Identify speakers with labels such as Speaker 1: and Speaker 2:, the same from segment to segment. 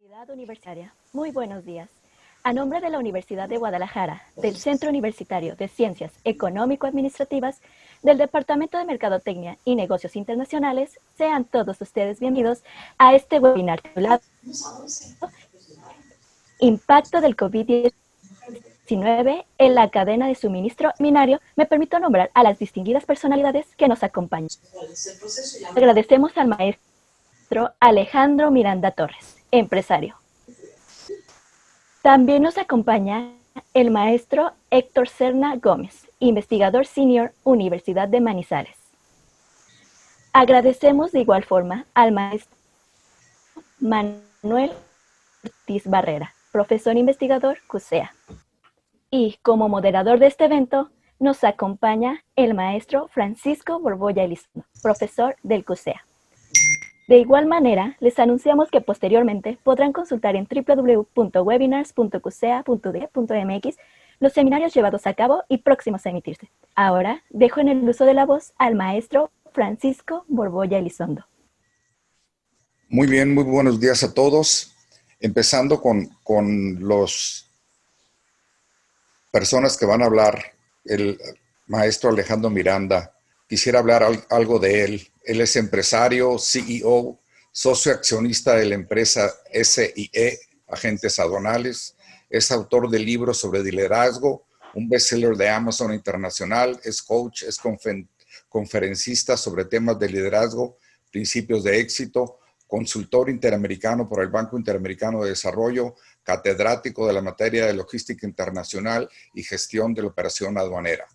Speaker 1: Comunidad universitaria, muy buenos días. A nombre de la Universidad de Guadalajara, del Centro Universitario de Ciencias Económico-Administrativas, del Departamento de Mercadotecnia y Negocios Internacionales, sean todos ustedes bienvenidos a este webinar titulado Impacto del COVID-19 en la cadena de suministro minario. Me permito nombrar a las distinguidas personalidades que nos acompañan. Agradecemos al maestro Alejandro Miranda Torres, empresario. También nos acompaña el maestro Héctor Serna Gómez, investigador senior, Universidad de Manizales. Agradecemos de igual forma al maestro Manuel Ortiz Barrera, profesor investigador CUSEA. Y como moderador de este evento, nos acompaña el maestro Francisco Borbolla Elizondo, profesor del CUSEA. De igual manera, les anunciamos que posteriormente podrán consultar en www.webinars.cusea.de.mx los seminarios llevados a cabo y próximos a emitirse. Ahora, dejo en el uso de la voz al maestro Francisco Borbolla Elizondo.
Speaker 2: Muy bien, muy buenos días a todos. Empezando con los personas que van a hablar, el maestro Alejandro Miranda. Quisiera hablar algo de él. Él es empresario, CEO, socio accionista de la empresa SIE, Agentes Aduanales. Es autor de libros sobre liderazgo, un bestseller de Amazon Internacional. Es coach, es conferencista sobre temas de liderazgo, principios de éxito, consultor interamericano por el Banco Interamericano de Desarrollo, catedrático de la materia de logística internacional y gestión de la operación aduanera.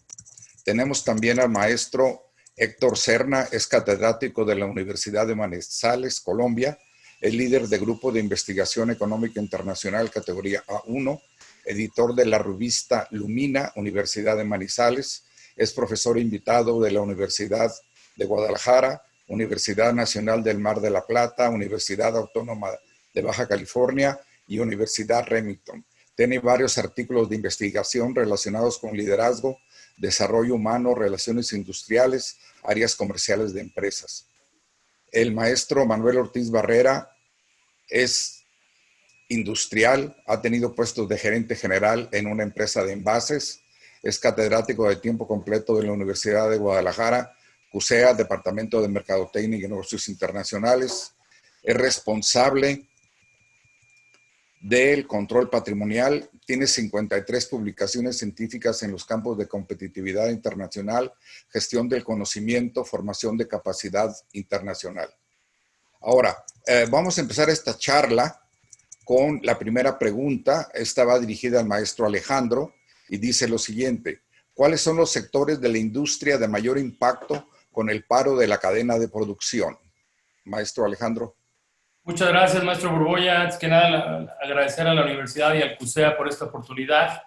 Speaker 2: Tenemos también al maestro Héctor Serna, es catedrático de la Universidad de Manizales, Colombia, es líder de Grupo de Investigación Económica Internacional categoría A1, editor de la revista Lumina, Universidad de Manizales, es profesor invitado de la Universidad de Guadalajara, Universidad Nacional del Mar de la Plata, Universidad Autónoma de Baja California y Universidad Remington. Tiene varios artículos de investigación relacionados con liderazgo, desarrollo humano, relaciones industriales, áreas comerciales de empresas. El maestro Manuel Ortiz Barrera es industrial, ha tenido puestos de gerente general en una empresa de envases, es catedrático de tiempo completo de la Universidad de Guadalajara, CUSEA, Departamento de Mercadotecnia y Negocios Internacionales, es responsable del control patrimonial, tiene 53 publicaciones científicas en los campos de competitividad internacional, gestión del conocimiento, formación de capacidad internacional. Ahora, vamos a empezar esta charla con la primera pregunta. Esta va dirigida al maestro Alejandro y dice lo siguiente: ¿cuáles son los sectores de la industria de mayor impacto con el paro de la cadena de producción? Maestro Alejandro.
Speaker 3: Muchas gracias, maestro Borbolla. Antes que nada, agradecer a la universidad y al CUSEA por esta oportunidad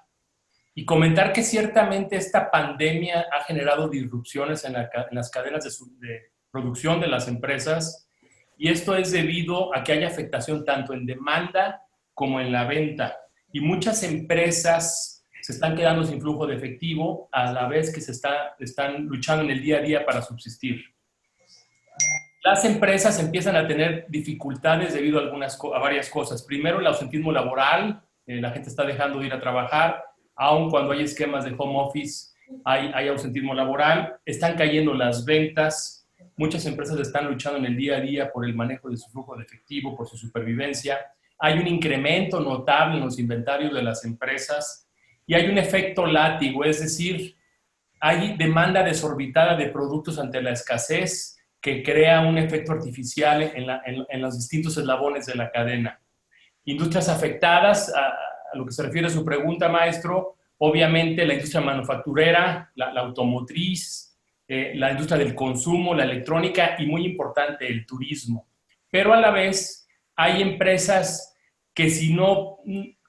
Speaker 3: y comentar que ciertamente esta pandemia ha generado disrupciones en las cadenas de producción de las empresas, y esto es debido a que hay afectación tanto en demanda como en la venta, y muchas empresas se están quedando sin flujo de efectivo a la vez que están luchando en el día a día para subsistir. Las empresas empiezan a tener dificultades debido a varias cosas. Primero, el ausentismo laboral. La gente está dejando de ir a trabajar, aun cuando hay esquemas de home office, hay ausentismo laboral. Están cayendo las ventas. Muchas empresas están luchando en el día a día por el manejo de su flujo de efectivo, por su supervivencia. Hay un incremento notable en los inventarios de las empresas y hay un efecto látigo, es decir, hay demanda desorbitada de productos ante la escasez, que crea un efecto artificial en los distintos eslabones de la cadena. Industrias afectadas, a lo que se refiere a su pregunta, maestro, obviamente la industria manufacturera, la automotriz, la industria del consumo, la electrónica y, muy importante, el turismo. Pero a la vez hay empresas que, si no,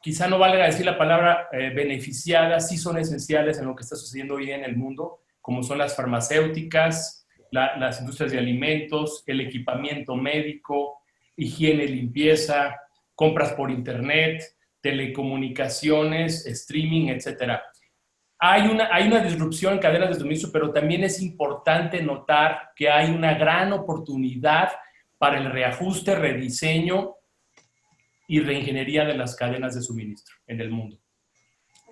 Speaker 3: quizá no valga decir la palabra beneficiadas, sí son esenciales en lo que está sucediendo hoy en el mundo, como son las farmacéuticas, las industrias de alimentos, el equipamiento médico, higiene y limpieza, compras por internet, telecomunicaciones, streaming, etc. Hay una disrupción en cadenas de suministro, pero también es importante notar que hay una gran oportunidad para el reajuste, rediseño y reingeniería de las cadenas de suministro en el mundo.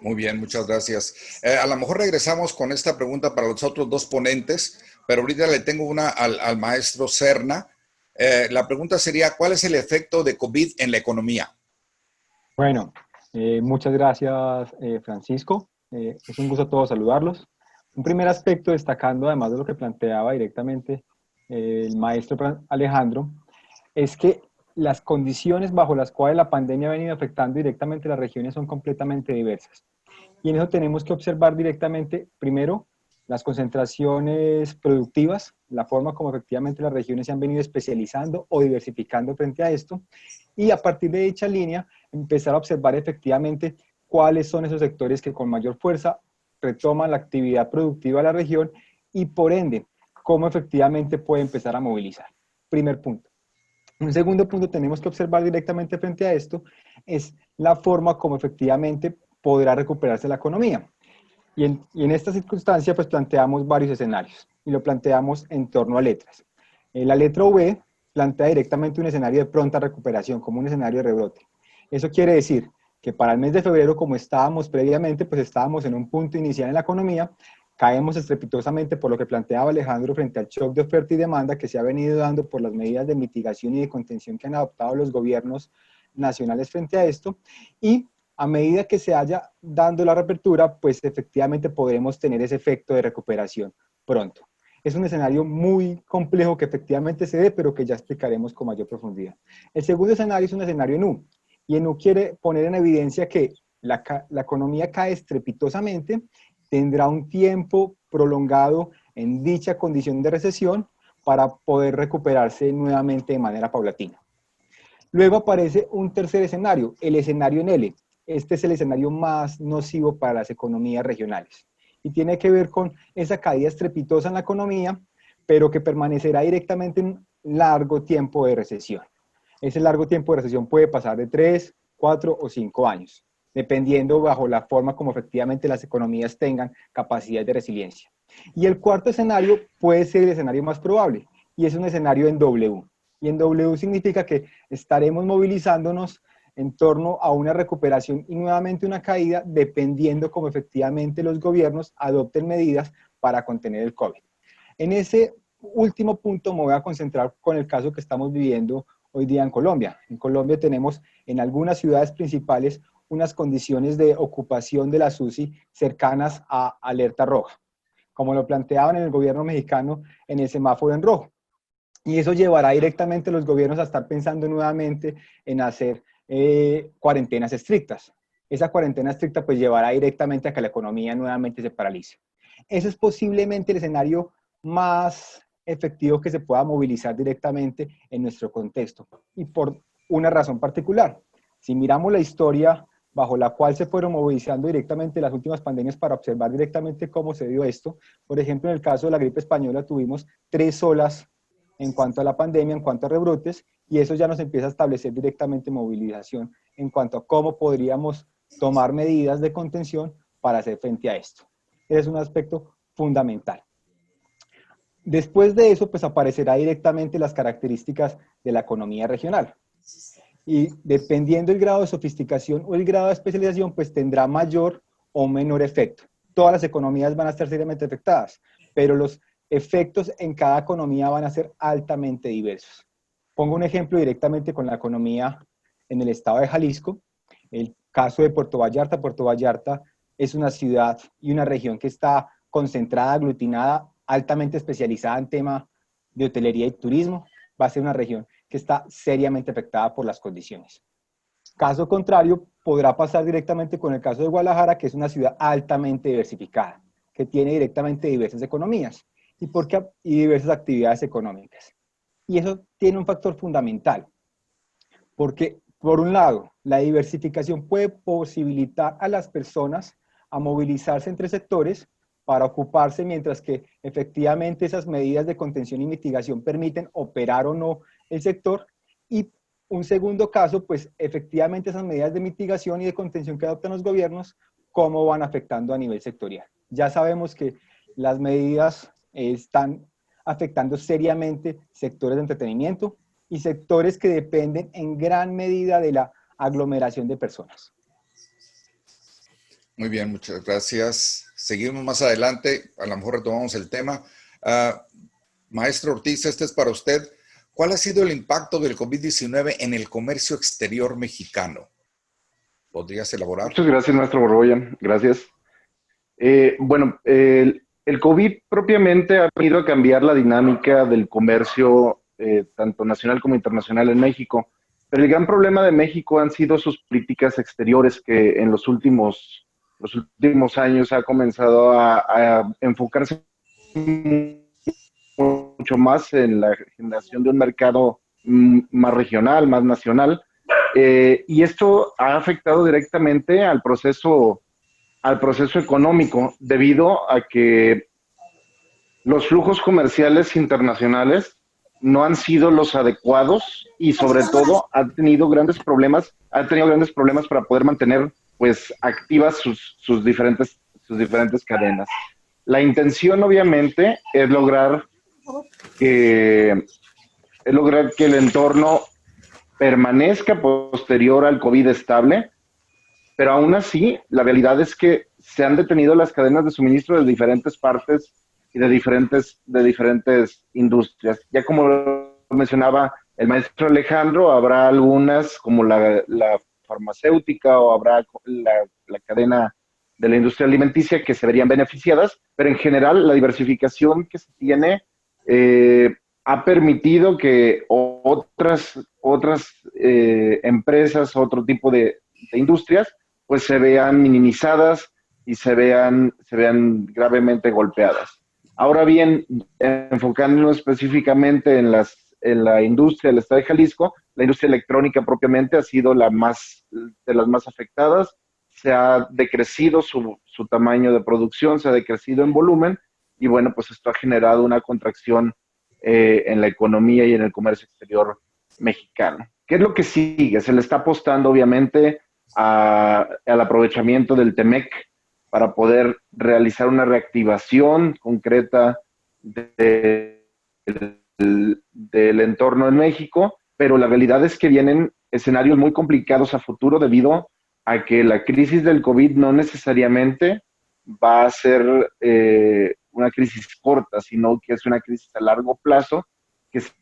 Speaker 2: Muy bien, muchas gracias. A lo mejor regresamos con esta pregunta para los otros dos ponentes, pero ahorita le tengo una al maestro Serna. La pregunta sería, ¿cuál es el efecto de COVID en la economía?
Speaker 4: Bueno, muchas gracias, Francisco. Es un gusto a todos saludarlos. Un primer aspecto, destacando además de lo que planteaba directamente el maestro Alejandro, es que las condiciones bajo las cuales la pandemia ha venido afectando directamente las regiones son completamente diversas. Y en eso tenemos que observar directamente, primero, las concentraciones productivas, la forma como efectivamente las regiones se han venido especializando o diversificando frente a esto, y a partir de dicha línea, empezar a observar efectivamente cuáles son esos sectores que con mayor fuerza retoman la actividad productiva de la región y por ende, cómo efectivamente puede empezar a movilizar. Primer punto. Un segundo punto tenemos que observar directamente frente a esto es la forma como efectivamente podrá recuperarse la economía. Y en esta circunstancia pues planteamos varios escenarios y lo planteamos en torno a letras. La letra V plantea directamente un escenario de pronta recuperación, como un escenario de rebrote. Eso quiere decir que para el mes de febrero, como estábamos previamente, pues estábamos en un punto inicial en la economía, caemos estrepitosamente por lo que planteaba Alejandro frente al shock de oferta y demanda que se ha venido dando por las medidas de mitigación y de contención que han adoptado los gobiernos nacionales frente a esto, y a medida que se haya dando la reapertura, pues efectivamente podremos tener ese efecto de recuperación pronto. Es un escenario muy complejo que efectivamente se dé, pero que ya explicaremos con mayor profundidad. El segundo escenario es un escenario en U, y en U quiere poner en evidencia que la economía cae estrepitosamente, tendrá un tiempo prolongado en dicha condición de recesión para poder recuperarse nuevamente de manera paulatina. Luego aparece un tercer escenario, el escenario en L. Este es el escenario más nocivo para las economías regionales y tiene que ver con esa caída estrepitosa en la economía, pero que permanecerá directamente un largo tiempo de recesión. Ese largo tiempo de recesión puede pasar de 3, 4 o 5 años, dependiendo bajo la forma como efectivamente las economías tengan capacidad de resiliencia. Y el cuarto escenario puede ser el escenario más probable, y es un escenario en W. Y en W significa que estaremos movilizándonos en torno a una recuperación y nuevamente una caída, dependiendo cómo efectivamente los gobiernos adopten medidas para contener el COVID. En ese último punto me voy a concentrar con el caso que estamos viviendo hoy día en Colombia. En Colombia tenemos en algunas ciudades principales unas condiciones de ocupación de las UCI cercanas a alerta roja, como lo planteaban en el gobierno mexicano en el semáforo en rojo. Y eso llevará directamente a los gobiernos a estar pensando nuevamente en hacer cuarentenas estrictas. Esa cuarentena estricta pues llevará directamente a que la economía nuevamente se paralice. Ese es posiblemente el escenario más efectivo que se pueda movilizar directamente en nuestro contexto y por una razón particular. Si miramos la historia bajo la cual se fueron movilizando directamente las últimas pandemias para observar directamente cómo se dio esto, por ejemplo, en el caso de la gripe española tuvimos 3 olas en cuanto a la pandemia, en cuanto a rebrotes, y eso ya nos empieza a establecer directamente movilización en cuanto a cómo podríamos tomar medidas de contención para hacer frente a esto. Ese es un aspecto fundamental. Después de eso, pues aparecerá directamente las características de la economía regional. Y dependiendo del grado de sofisticación o el grado de especialización, pues tendrá mayor o menor efecto. Todas las economías van a estar seriamente afectadas, pero los efectos en cada economía van a ser altamente diversos. Pongo un ejemplo directamente con la economía en el estado de Jalisco. El caso de Puerto Vallarta. Puerto Vallarta es una ciudad y una región que está concentrada, aglutinada, altamente especializada en tema de hotelería y turismo. Va a ser una región que está seriamente afectada por las condiciones. Caso contrario, podrá pasar directamente con el caso de Guadalajara, que es una ciudad altamente diversificada, que tiene directamente diversas economías y diversas actividades económicas. Y eso tiene un factor fundamental, porque por un lado, la diversificación puede posibilitar a las personas a movilizarse entre sectores para ocuparse, mientras que efectivamente esas medidas de contención y mitigación permiten operar o no el sector. Y un segundo caso, pues efectivamente esas medidas de mitigación y de contención que adoptan los gobiernos, cómo van afectando a nivel sectorial. Ya sabemos que las medidas están afectando seriamente sectores de entretenimiento y sectores que dependen en gran medida de la aglomeración de personas.
Speaker 2: Muy bien, muchas gracias. Seguimos más adelante, a lo mejor retomamos el tema. Maestro Ortiz, este es para usted. ¿Cuál ha sido el impacto del COVID-19 en el comercio exterior mexicano? ¿Podrías elaborar?
Speaker 5: Muchas gracias, maestro Borboya. Gracias. Bueno, el COVID propiamente ha venido a cambiar la dinámica del comercio, tanto nacional como internacional en México. Pero el gran problema de México han sido sus políticas exteriores, que en los últimos años ha comenzado a enfocarse mucho más en la generación de un mercado más regional, más nacional. Y esto ha afectado directamente al proceso económico, debido a que los flujos comerciales internacionales no han sido los adecuados y sobre todo han tenido grandes problemas para poder mantener pues activas sus diferentes cadenas. La intención obviamente es lograr que el entorno permanezca posterior al COVID estable, pero aún así, la realidad es que se han detenido las cadenas de suministro de diferentes partes y de diferentes industrias. Ya como lo mencionaba el maestro Alejandro, habrá algunas como la farmacéutica o habrá la cadena de la industria alimenticia que se verían beneficiadas, pero en general la diversificación que se tiene ha permitido que otras empresas, otro tipo de industrias, pues se vean minimizadas y se vean gravemente golpeadas. Ahora bien, enfocándonos específicamente en la industria del estado de Jalisco, la industria electrónica propiamente ha sido de las más afectadas. Se ha decrecido su tamaño de producción, se ha decrecido en volumen, y bueno, pues esto ha generado una contracción en la economía y en el comercio exterior mexicano. ¿Qué es lo que sigue? Se le está apostando obviamente al aprovechamiento del TEMEC para poder realizar una reactivación concreta del entorno en México, pero la realidad es que vienen escenarios muy complicados a futuro debido a que la crisis del COVID no necesariamente va a ser una crisis corta, sino que es una crisis a largo plazo que se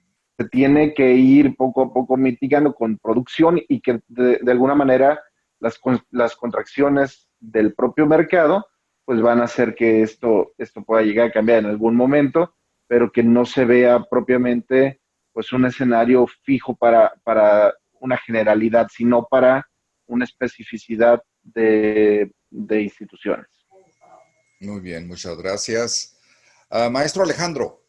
Speaker 5: tiene que ir poco a poco mitigando con producción, y que de alguna manera las contracciones del propio mercado pues van a hacer que esto pueda llegar a cambiar en algún momento, pero que no se vea propiamente pues un escenario fijo para una generalidad, sino para una especificidad de instituciones.
Speaker 2: Muy bien, muchas gracias. Maestro Alejandro,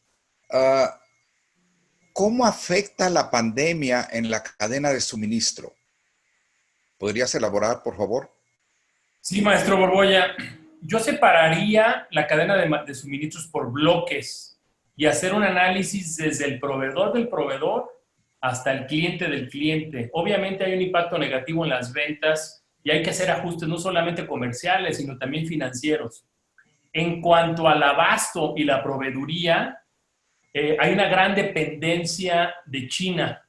Speaker 2: ¿cómo afecta la pandemia en la cadena de suministro? ¿Podrías elaborar, por favor?
Speaker 3: Sí, maestro Borboya. Yo separaría la cadena de suministros por bloques y hacer un análisis desde el proveedor del proveedor hasta el cliente del cliente. Obviamente hay un impacto negativo en las ventas y hay que hacer ajustes no solamente comerciales, sino también financieros. En cuanto al abasto y la proveeduría, hay una gran dependencia de China.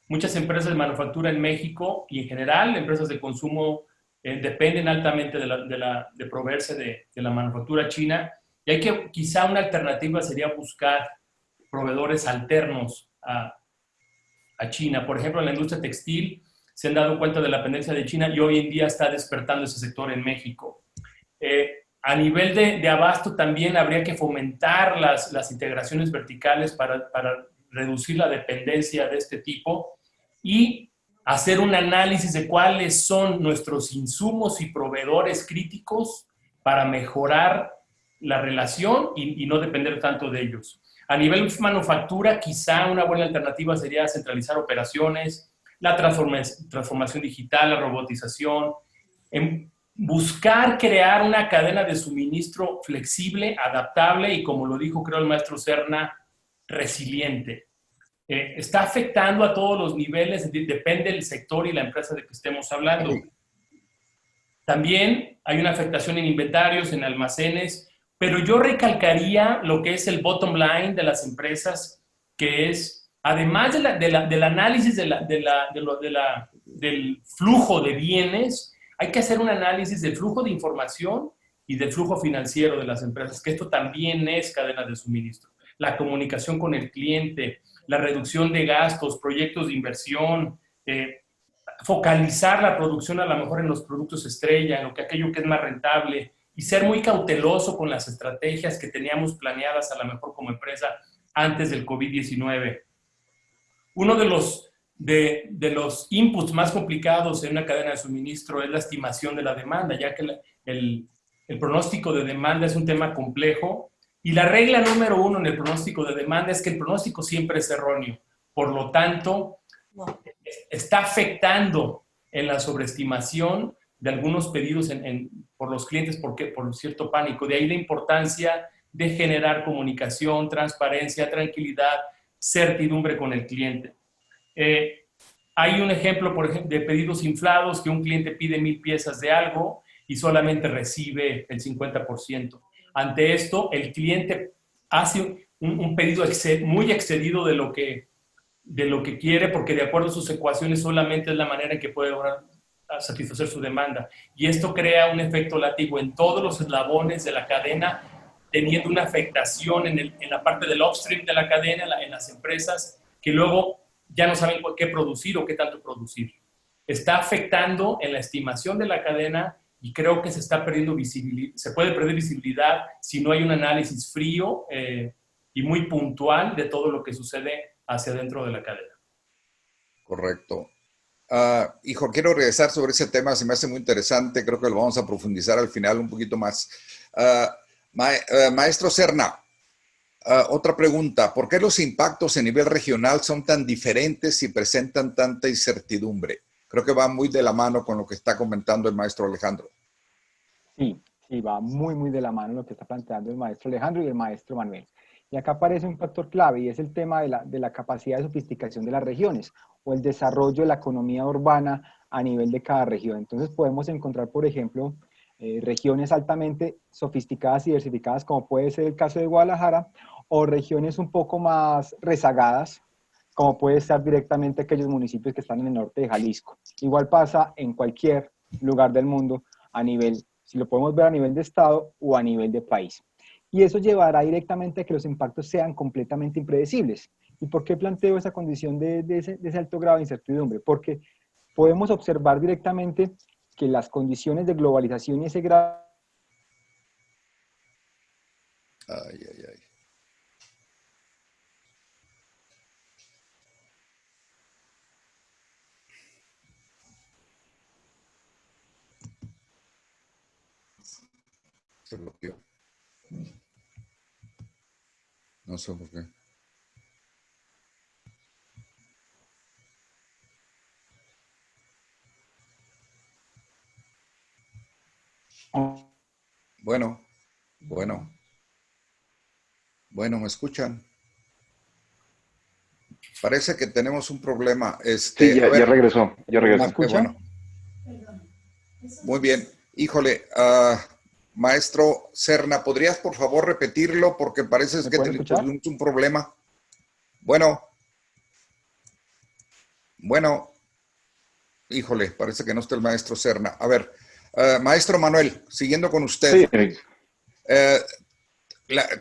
Speaker 3: Muchas empresas de manufactura en México y en general empresas de consumo dependen altamente de proveerse de la manufactura china, y hay que, quizá una alternativa sería buscar proveedores alternos a China. Por ejemplo, en la industria textil se han dado cuenta de la dependencia de China y hoy en día está despertando ese sector en México. A nivel de abasto también habría que fomentar las integraciones verticales para reducir la dependencia de este tipo y hacer un análisis de cuáles son nuestros insumos y proveedores críticos para mejorar la relación y no depender tanto de ellos. A nivel manufactura, quizá una buena alternativa sería centralizar operaciones, la transformación digital, la robotización, buscar crear una cadena de suministro flexible, adaptable y, como lo dijo creo el maestro Serna, resiliente. Está afectando a todos los niveles, depende del sector y la empresa de que estemos hablando. También hay una afectación en inventarios, en almacenes, pero yo recalcaría lo que es el bottom line de las empresas, que es, además del análisis de la del flujo de bienes, hay que hacer un análisis del flujo de información y del flujo financiero de las empresas, que esto también es cadena de suministro. La comunicación con el cliente, la reducción de gastos, proyectos de inversión, focalizar la producción a lo mejor en los productos estrella, en aquello que es más rentable, y ser muy cauteloso con las estrategias que teníamos planeadas a lo mejor como empresa antes del COVID-19. Uno de los inputs más complicados en una cadena de suministro es la estimación de la demanda, ya que el pronóstico de demanda es un tema complejo, y la regla número 1 en el pronóstico de demanda es que el pronóstico siempre es erróneo. Por lo tanto, está afectando en la sobreestimación de algunos pedidos por los clientes por cierto pánico. De ahí la importancia de generar comunicación, transparencia, tranquilidad, certidumbre con el cliente. Hay un ejemplo, por ejemplo, de pedidos inflados, que un cliente pide 1,000 piezas de algo y solamente recibe el 50%. Ante esto, el cliente hace un pedido muy excedido de lo que quiere, porque de acuerdo a sus ecuaciones solamente es la manera en que puede lograr satisfacer su demanda. Y esto crea un efecto látigo en todos los eslabones de la cadena, teniendo una afectación en la parte del upstream de la cadena, en las empresas, que luego ya no saben qué producir o qué tanto producir. Está afectando en la estimación de la cadena, y creo que se puede perder visibilidad si no hay un análisis frío y muy puntual de todo lo que sucede hacia dentro de la cadena.
Speaker 2: Correcto. Hijo, quiero regresar sobre ese tema, se me hace muy interesante, creo que lo vamos a profundizar al final un poquito más. Maestro Serna, otra pregunta, ¿por qué los impactos a nivel regional son tan diferentes y presentan tanta incertidumbre? Creo que va muy de la mano con lo que está comentando el maestro Alejandro.
Speaker 4: Sí, va muy de la mano lo que está planteando el maestro Alejandro y el maestro Manuel. Y acá aparece un factor clave, y es el tema de la capacidad de sofisticación de las regiones o el desarrollo de la economía urbana a nivel de cada región. Entonces podemos encontrar, por ejemplo, regiones altamente sofisticadas y diversificadas, como puede ser el caso de Guadalajara, o regiones un poco más rezagadas, como puede ser directamente aquellos municipios que están en el norte de Jalisco. Igual pasa en cualquier lugar del mundo a nivel, si lo podemos ver a nivel de estado o a nivel de país. Y eso llevará directamente a que los impactos sean completamente impredecibles. ¿Y por qué planteo esa condición de ese alto grado de incertidumbre? Porque podemos observar directamente que las condiciones de globalización y ese grado...
Speaker 2: Ay. Se bloqueó. No sé por qué. Bueno, ¿me escuchan? Parece que tenemos un problema.
Speaker 5: Sí, ya regresó.
Speaker 4: ¿Me escuchan?
Speaker 2: Bueno. Muy bien. Híjole, maestro Serna, ¿podrías por favor repetirlo? Porque parece que tenemos un problema. Bueno. Híjole, parece que no está el maestro Serna. A ver, maestro Manuel, siguiendo con usted.
Speaker 5: Sí.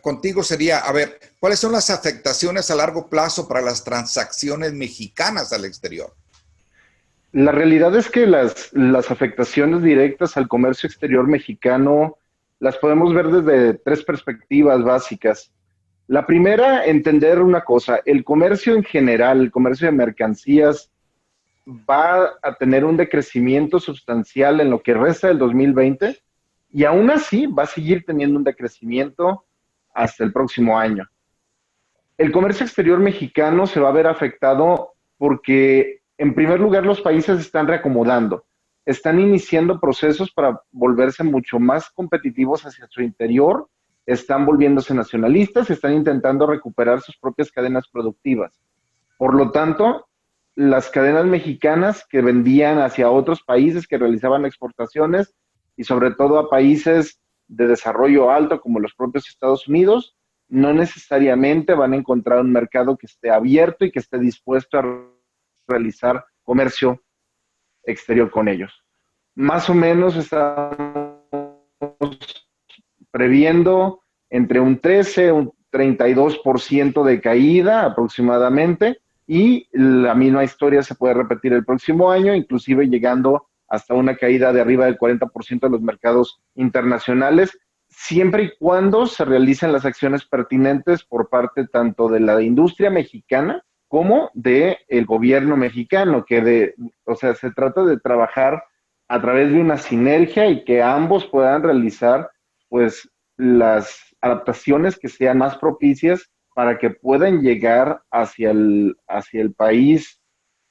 Speaker 2: Contigo sería, a ver, ¿cuáles son las afectaciones a largo plazo para las transacciones mexicanas al exterior?
Speaker 5: La realidad es que las afectaciones directas al comercio exterior mexicano las podemos ver desde 3 perspectivas básicas. La primera, entender una cosa, el comercio en general, el comercio de mercancías, va a tener un decrecimiento sustancial en lo que resta del 2020 y aún así va a seguir teniendo un decrecimiento hasta el próximo año. El comercio exterior mexicano se va a ver afectado porque, en primer lugar, los países están reacomodando, están iniciando procesos para volverse mucho más competitivos hacia su interior, están volviéndose nacionalistas, están intentando recuperar sus propias cadenas productivas. Por lo tanto, las cadenas mexicanas que vendían hacia otros países, que realizaban exportaciones, y sobre todo a países de desarrollo alto como los propios Estados Unidos, no necesariamente van a encontrar un mercado que esté abierto y que esté dispuesto a realizar comercio exterior con ellos. Más o menos estamos previendo entre un 13 un 32% de caída aproximadamente, y la misma historia se puede repetir el próximo año, inclusive llegando hasta una caída de arriba del 40% de los mercados internacionales, siempre y cuando se realicen las acciones pertinentes por parte tanto de la industria mexicana como del gobierno mexicano, o sea, se trata de trabajar a través de una sinergia y que ambos puedan realizar pues las adaptaciones que sean más propicias para que puedan llegar hacia el país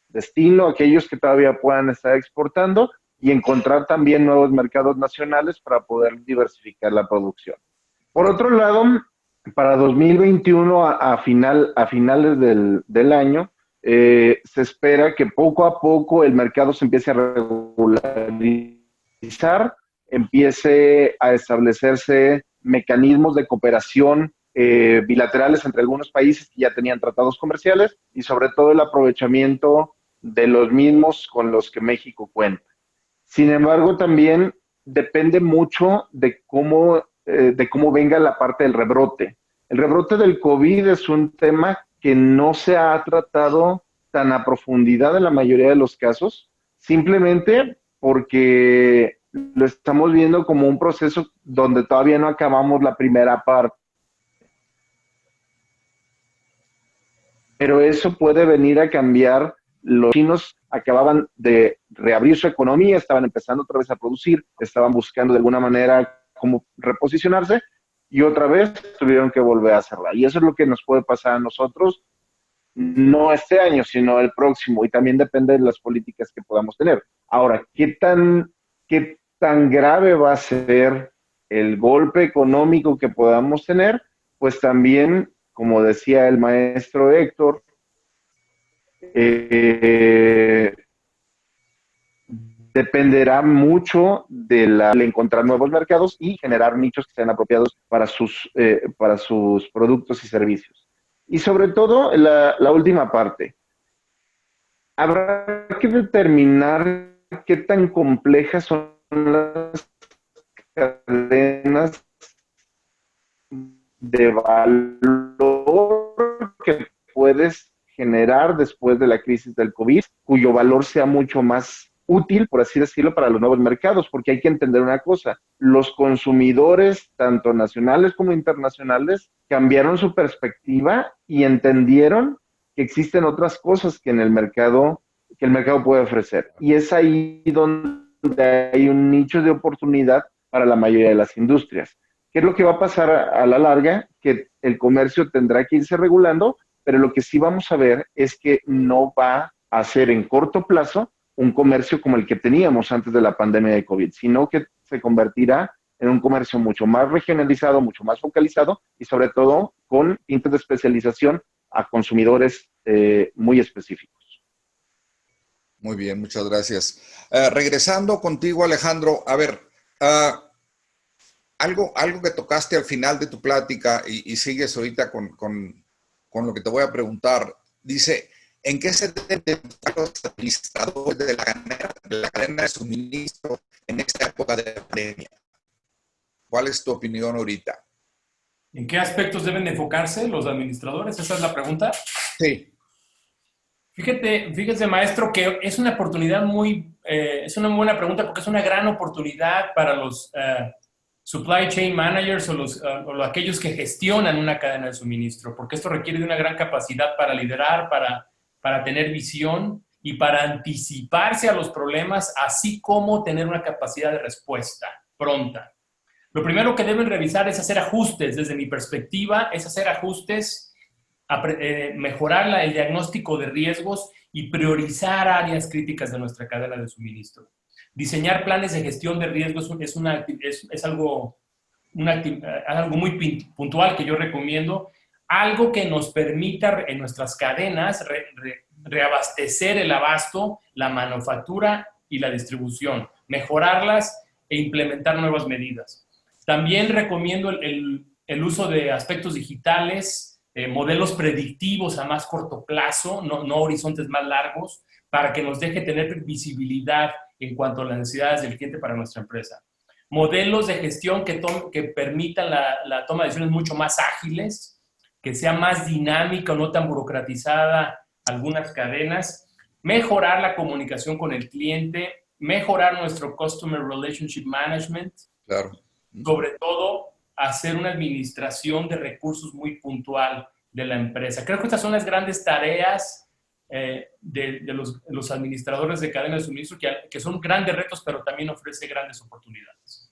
Speaker 5: destino, aquellos que todavía puedan estar exportando, y encontrar también nuevos mercados nacionales para poder diversificar la producción. Por otro lado, para 2021, a finales del año, se espera que poco a poco el mercado se empiece a regularizar, empiece a establecerse mecanismos de cooperación bilaterales entre algunos países que ya tenían tratados comerciales, y sobre todo el aprovechamiento de los mismos con los que México cuenta. Sin embargo, también depende mucho de cómo venga la parte del rebrote. El rebrote del COVID es un tema que no se ha tratado tan a profundidad en la mayoría de los casos, simplemente porque lo estamos viendo como un proceso donde todavía no acabamos la primera parte. Pero eso puede venir a cambiar. Los chinos acababan de reabrir su economía, estaban empezando otra vez a producir, estaban buscando de alguna manera cómo reposicionarse, y otra vez tuvieron que volver a cerrar. Y eso es lo que nos puede pasar a nosotros, no este año, sino el próximo, y también depende de las políticas que podamos tener. Ahora, ¿qué tan grave va a ser el golpe económico que podamos tener? Pues también, como decía el maestro Héctor, dependerá mucho de encontrar nuevos mercados y generar nichos que sean apropiados para sus productos y servicios. Y sobre todo, la última parte, habrá que determinar qué tan complejas son las cadenas de valor que puedes generar después de la crisis del COVID, cuyo valor sea mucho más útil, por así decirlo, para los nuevos mercados, porque hay que entender una cosa: los consumidores, tanto nacionales como internacionales, cambiaron su perspectiva y entendieron que existen otras cosas que el mercado puede ofrecer. Y es ahí donde hay un nicho de oportunidad para la mayoría de las industrias. ¿Qué es lo que va a pasar a la larga? Que el comercio tendrá que irse regulando, pero lo que sí vamos a ver es que no va a ser en corto plazo un comercio como el que teníamos antes de la pandemia de COVID, sino que se convertirá en un comercio mucho más regionalizado, mucho más focalizado, y sobre todo con tintes de especialización a consumidores muy específicos.
Speaker 2: Muy bien, muchas gracias. Regresando contigo, Alejandro, a ver, algo que tocaste al final de tu plática y sigues ahorita con lo que te voy a preguntar. Dice, ¿en qué se deben los administradores de la cadena de suministro en esta época de pandemia? ¿Cuál es tu opinión ahorita?
Speaker 3: ¿En qué aspectos deben enfocarse los administradores? ¿Esa es la pregunta?
Speaker 2: Sí.
Speaker 3: Fíjese, maestro, que es una oportunidad es una buena pregunta, porque es una gran oportunidad para los supply chain managers o aquellos que gestionan una cadena de suministro, porque esto requiere de una gran capacidad para liderar, para tener visión y para anticiparse a los problemas, así como tener una capacidad de respuesta pronta. Lo primero que deben revisar es hacer ajustes. Desde mi perspectiva, es hacer ajustes, mejorar el diagnóstico de riesgos y priorizar áreas críticas de nuestra cadena de suministro. Diseñar planes de gestión de riesgos es algo muy puntual que yo recomiendo, algo que nos permita en nuestras cadenas reabastecer el abasto, la manufactura y la distribución, mejorarlas e implementar nuevas medidas. También recomiendo el uso de aspectos digitales modelos predictivos a más corto plazo, no horizontes más largos, para que nos deje tener visibilidad en cuanto a las necesidades del cliente para nuestra empresa. Modelos de gestión que permitan la toma de decisiones mucho más ágiles, que sea más dinámica o no tan burocratizada algunas cadenas, mejorar la comunicación con el cliente, mejorar nuestro Customer Relationship Management,
Speaker 2: Claro.
Speaker 3: sobre todo hacer una administración de recursos muy puntual de la empresa. Creo que estas son las grandes tareas de los administradores de cadenas de suministro, que son grandes retos, pero también ofrece grandes oportunidades.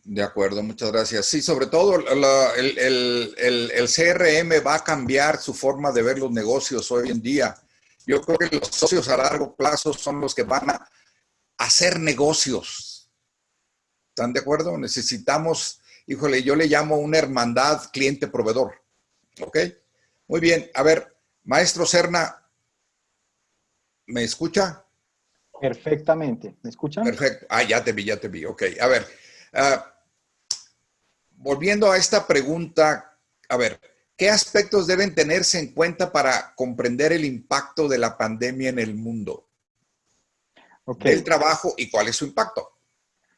Speaker 2: De acuerdo, muchas gracias. Sí, sobre todo el CRM va a cambiar su forma de ver los negocios hoy en día. Yo creo que los socios a largo plazo son los que van a hacer negocios. ¿Están de acuerdo? Necesitamos, híjole, yo le llamo una hermandad cliente-proveedor. ¿Ok? Muy bien. A ver, maestro Serna, ¿me escucha?
Speaker 4: Perfectamente. ¿Me escuchan?
Speaker 2: Perfecto. Ah, ya te vi. Ok. A ver, volviendo a esta pregunta, a ver, ¿qué aspectos deben tenerse en cuenta para comprender el impacto de la pandemia en el mundo? Del trabajo y cuál es su impacto.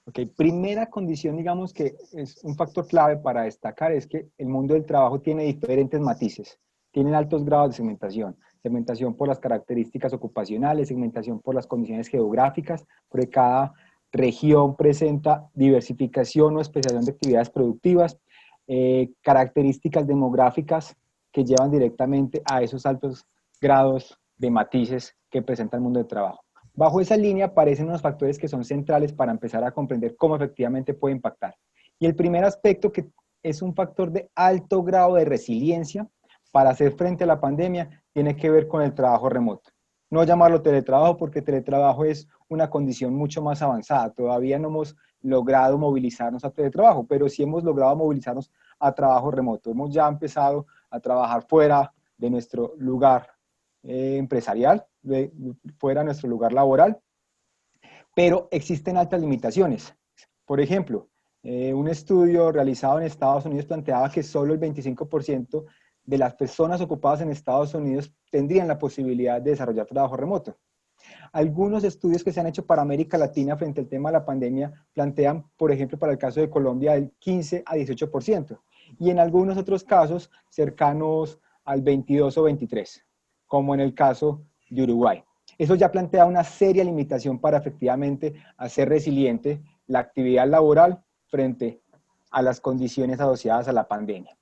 Speaker 4: Ok, primera condición, digamos que es un factor clave para destacar, es que el mundo del trabajo tiene diferentes matices, tienen altos grados de segmentación, segmentación por las características ocupacionales, segmentación por las condiciones geográficas, porque cada región presenta diversificación o especialización de actividades productivas, características demográficas que llevan directamente a esos altos grados de matices que presenta el mundo del trabajo. Bajo esa línea aparecen unos factores que son centrales para empezar a comprender cómo efectivamente puede impactar. Y el primer aspecto, que es un factor de alto grado de resiliencia para hacer frente a la pandemia, tiene que ver con el trabajo remoto. No llamarlo teletrabajo, porque teletrabajo es una condición mucho más avanzada. Todavía no hemos logrado movilizarnos a teletrabajo, pero sí hemos logrado movilizarnos a trabajo remoto. Hemos ya empezado a trabajar fuera de nuestro lugar empresarial, fuera de nuestro lugar laboral, pero existen altas limitaciones. Por ejemplo, un estudio realizado en Estados Unidos planteaba que solo el 25% de las personas ocupadas en Estados Unidos tendrían la posibilidad de desarrollar trabajo remoto. Algunos estudios que se han hecho para América Latina frente al tema de la pandemia plantean, por ejemplo, para el caso de Colombia, el 15 a 18%, y en algunos otros casos cercanos al 22 o 23%, como en el caso de Uruguay. Eso ya plantea una seria limitación para efectivamente hacer resiliente la actividad laboral frente a las condiciones asociadas a la pandemia.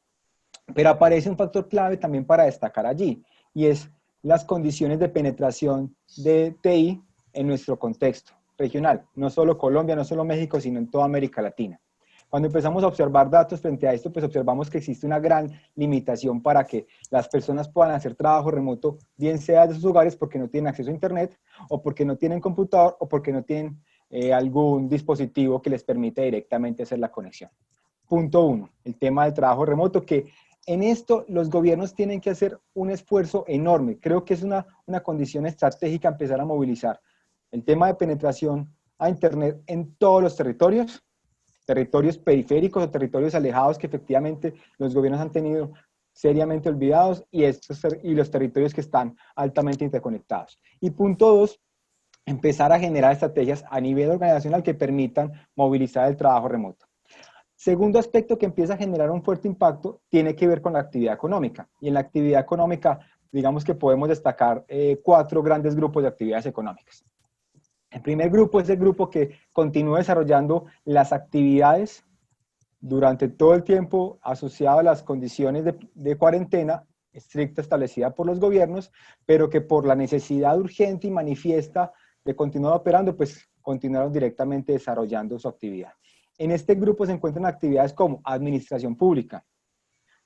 Speaker 4: Pero aparece un factor clave también para destacar allí, y es las condiciones de penetración de TI en nuestro contexto regional, no solo Colombia, no solo México, sino en toda América Latina. Cuando empezamos a observar datos frente a esto, pues observamos que existe una gran limitación para que las personas puedan hacer trabajo remoto, bien sea de sus hogares porque no tienen acceso a internet, o porque no tienen computador, o porque no tienen algún dispositivo que les permita directamente hacer la conexión. Punto 1, el tema del trabajo remoto, que en esto los gobiernos tienen que hacer un esfuerzo enorme. Creo que es una condición estratégica empezar a movilizar el tema de penetración a internet en todos los territorios periféricos o territorios alejados que efectivamente los gobiernos han tenido seriamente olvidados, y los territorios que están altamente interconectados. Y punto 2, empezar a generar estrategias a nivel organizacional que permitan movilizar el trabajo remoto. Segundo aspecto que empieza a generar un fuerte impacto tiene que ver con la actividad económica. Y en la actividad económica, digamos que podemos destacar 4 grandes grupos de actividades económicas. El primer grupo es el grupo que continúa desarrollando las actividades durante todo el tiempo asociado a las condiciones de cuarentena estricta establecida por los gobiernos, pero que por la necesidad urgente y manifiesta de continuar operando, pues continuaron directamente desarrollando su actividad. En este grupo se encuentran actividades como administración pública,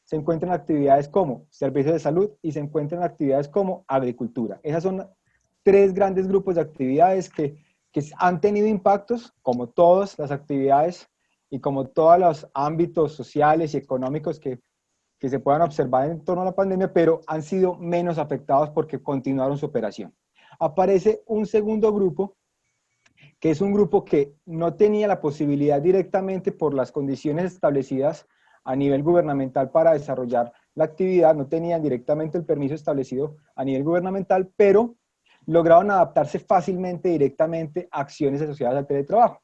Speaker 4: se encuentran actividades como servicios de salud y se encuentran actividades como agricultura. Esas son 3 grandes grupos de actividades que han tenido impactos, como todas las actividades y como todos los ámbitos sociales y económicos que se puedan observar en torno a la pandemia, pero han sido menos afectados porque continuaron su operación. Aparece un segundo grupo, que es un grupo que no tenía la posibilidad directamente por las condiciones establecidas a nivel gubernamental para desarrollar la actividad, no tenían directamente el permiso establecido a nivel gubernamental, pero lograron adaptarse fácilmente directamente a acciones asociadas al teletrabajo.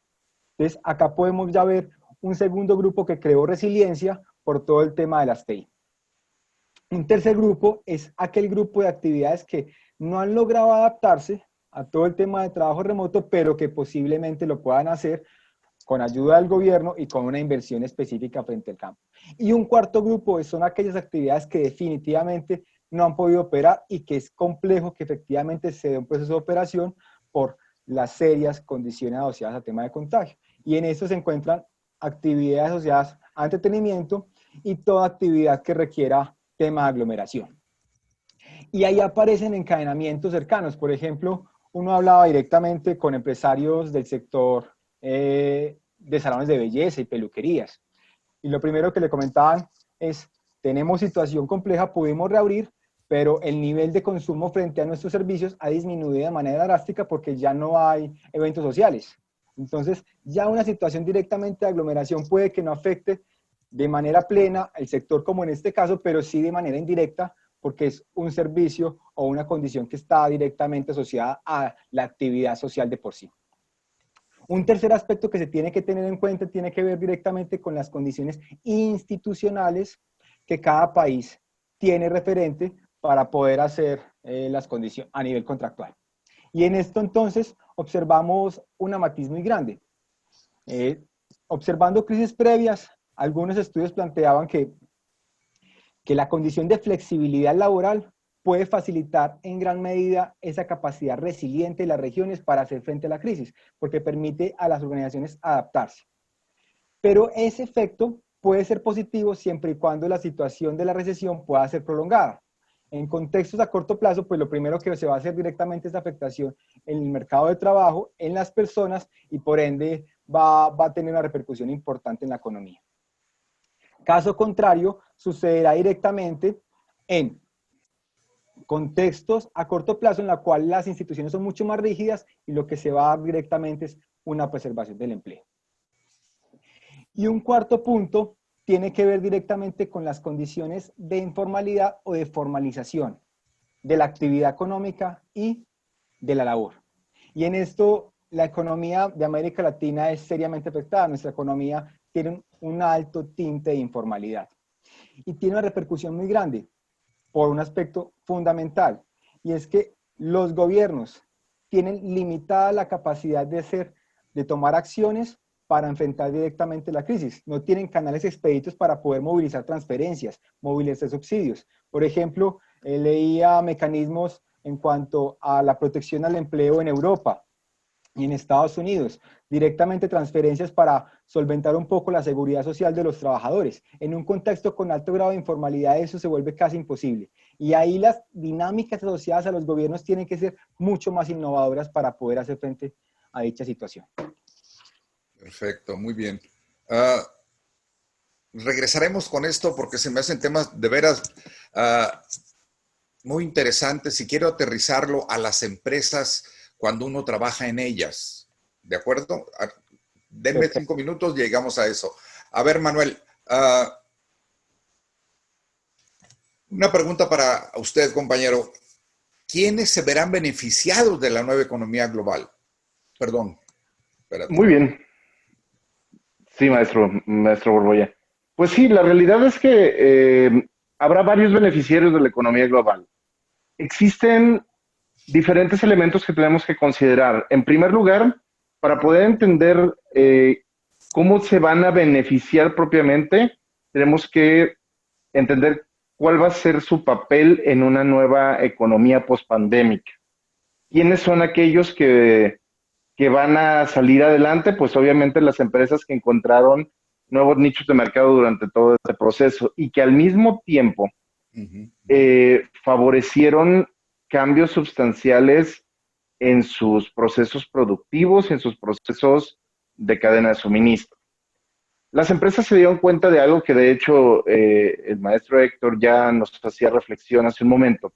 Speaker 4: Entonces, acá podemos ya ver un segundo grupo que creó resiliencia por todo el tema de las TI. Un tercer grupo es aquel grupo de actividades que no han logrado adaptarse a todo el tema de trabajo remoto, pero que posiblemente lo puedan hacer con ayuda del gobierno y con una inversión específica frente al campo. Y un cuarto grupo son aquellas actividades que definitivamente no han podido operar y que es complejo que efectivamente se dé un proceso de operación por las serias condiciones asociadas al tema de contagio. Y en eso se encuentran actividades asociadas a entretenimiento y toda actividad que requiera tema de aglomeración. Y ahí aparecen encadenamientos cercanos. Por ejemplo, uno hablaba directamente con empresarios del sector de salones de belleza y peluquerías. Y lo primero que le comentaban es, tenemos situación compleja, pudimos reabrir, pero el nivel de consumo frente a nuestros servicios ha disminuido de manera drástica porque ya no hay eventos sociales. Entonces, ya una situación directamente de aglomeración puede que no afecte de manera plena el sector como en este caso, pero sí de manera indirecta porque es un servicio o una condición que está directamente asociada a la actividad social de por sí. Un tercer aspecto que se tiene que tener en cuenta tiene que ver directamente con las condiciones institucionales que cada país tiene referente para poder hacer las condiciones a nivel contractual. Y en esto entonces observamos una matiz muy grande. Observando crisis previas, algunos estudios planteaban que la condición de flexibilidad laboral puede facilitar en gran medida esa capacidad resiliente de las regiones para hacer frente a la crisis, porque permite a las organizaciones adaptarse. Pero ese efecto puede ser positivo siempre y cuando la situación de la recesión pueda ser prolongada. En contextos a corto plazo, pues lo primero que se va a hacer directamente es afectación en el mercado de trabajo, en las personas, y por ende va a tener una repercusión importante en la economía. Caso contrario, sucederá directamente en contextos a corto plazo en la cual las instituciones son mucho más rígidas y lo que se va a dar directamente es una preservación del empleo. Y un cuarto punto tiene que ver directamente con las condiciones de informalidad o de formalización de la actividad económica y de la labor. Y en esto la economía de América Latina es seriamente afectada. Nuestra economía tiene un alto tinte de informalidad y tiene una repercusión muy grande por un aspecto fundamental, y es que los gobiernos tienen limitada la capacidad de tomar acciones para enfrentar directamente la crisis. No tienen canales expeditos para poder movilizar transferencias, movilizar subsidios. Por ejemplo, leía mecanismos en cuanto a la protección al empleo en Europa y en Estados Unidos, directamente transferencias para solventar un poco la seguridad social de los trabajadores. En un contexto con alto grado de informalidad eso se vuelve casi imposible. Y ahí las dinámicas asociadas a los gobiernos tienen que ser mucho más innovadoras para poder hacer frente a dicha situación.
Speaker 2: Perfecto, muy bien. Regresaremos con esto porque se me hacen temas de veras muy interesantes y quiero aterrizarlo a las empresas cuando uno trabaja en ellas. ¿De acuerdo? Denme 5 minutos, llegamos a eso. A ver, Manuel, una pregunta para usted, compañero. ¿Quiénes se verán beneficiados de la nueva economía global? Perdón. Espérate.
Speaker 5: Muy bien. Sí, maestro Borbolla. Pues sí, la realidad es que habrá varios beneficiarios de la economía global. Existen diferentes elementos que tenemos que considerar. En primer lugar, para poder entender cómo se van a beneficiar propiamente, tenemos que entender cuál va a ser su papel en una nueva economía pospandémica. ¿Quiénes son aquellos que van a salir adelante? Pues obviamente las empresas que encontraron nuevos nichos de mercado durante todo este proceso y que al mismo tiempo favorecieron cambios sustanciales en sus procesos productivos, en sus procesos de cadena de suministro. Las empresas se dieron cuenta de algo que de hecho el maestro Héctor ya nos hacía reflexión hace un momento.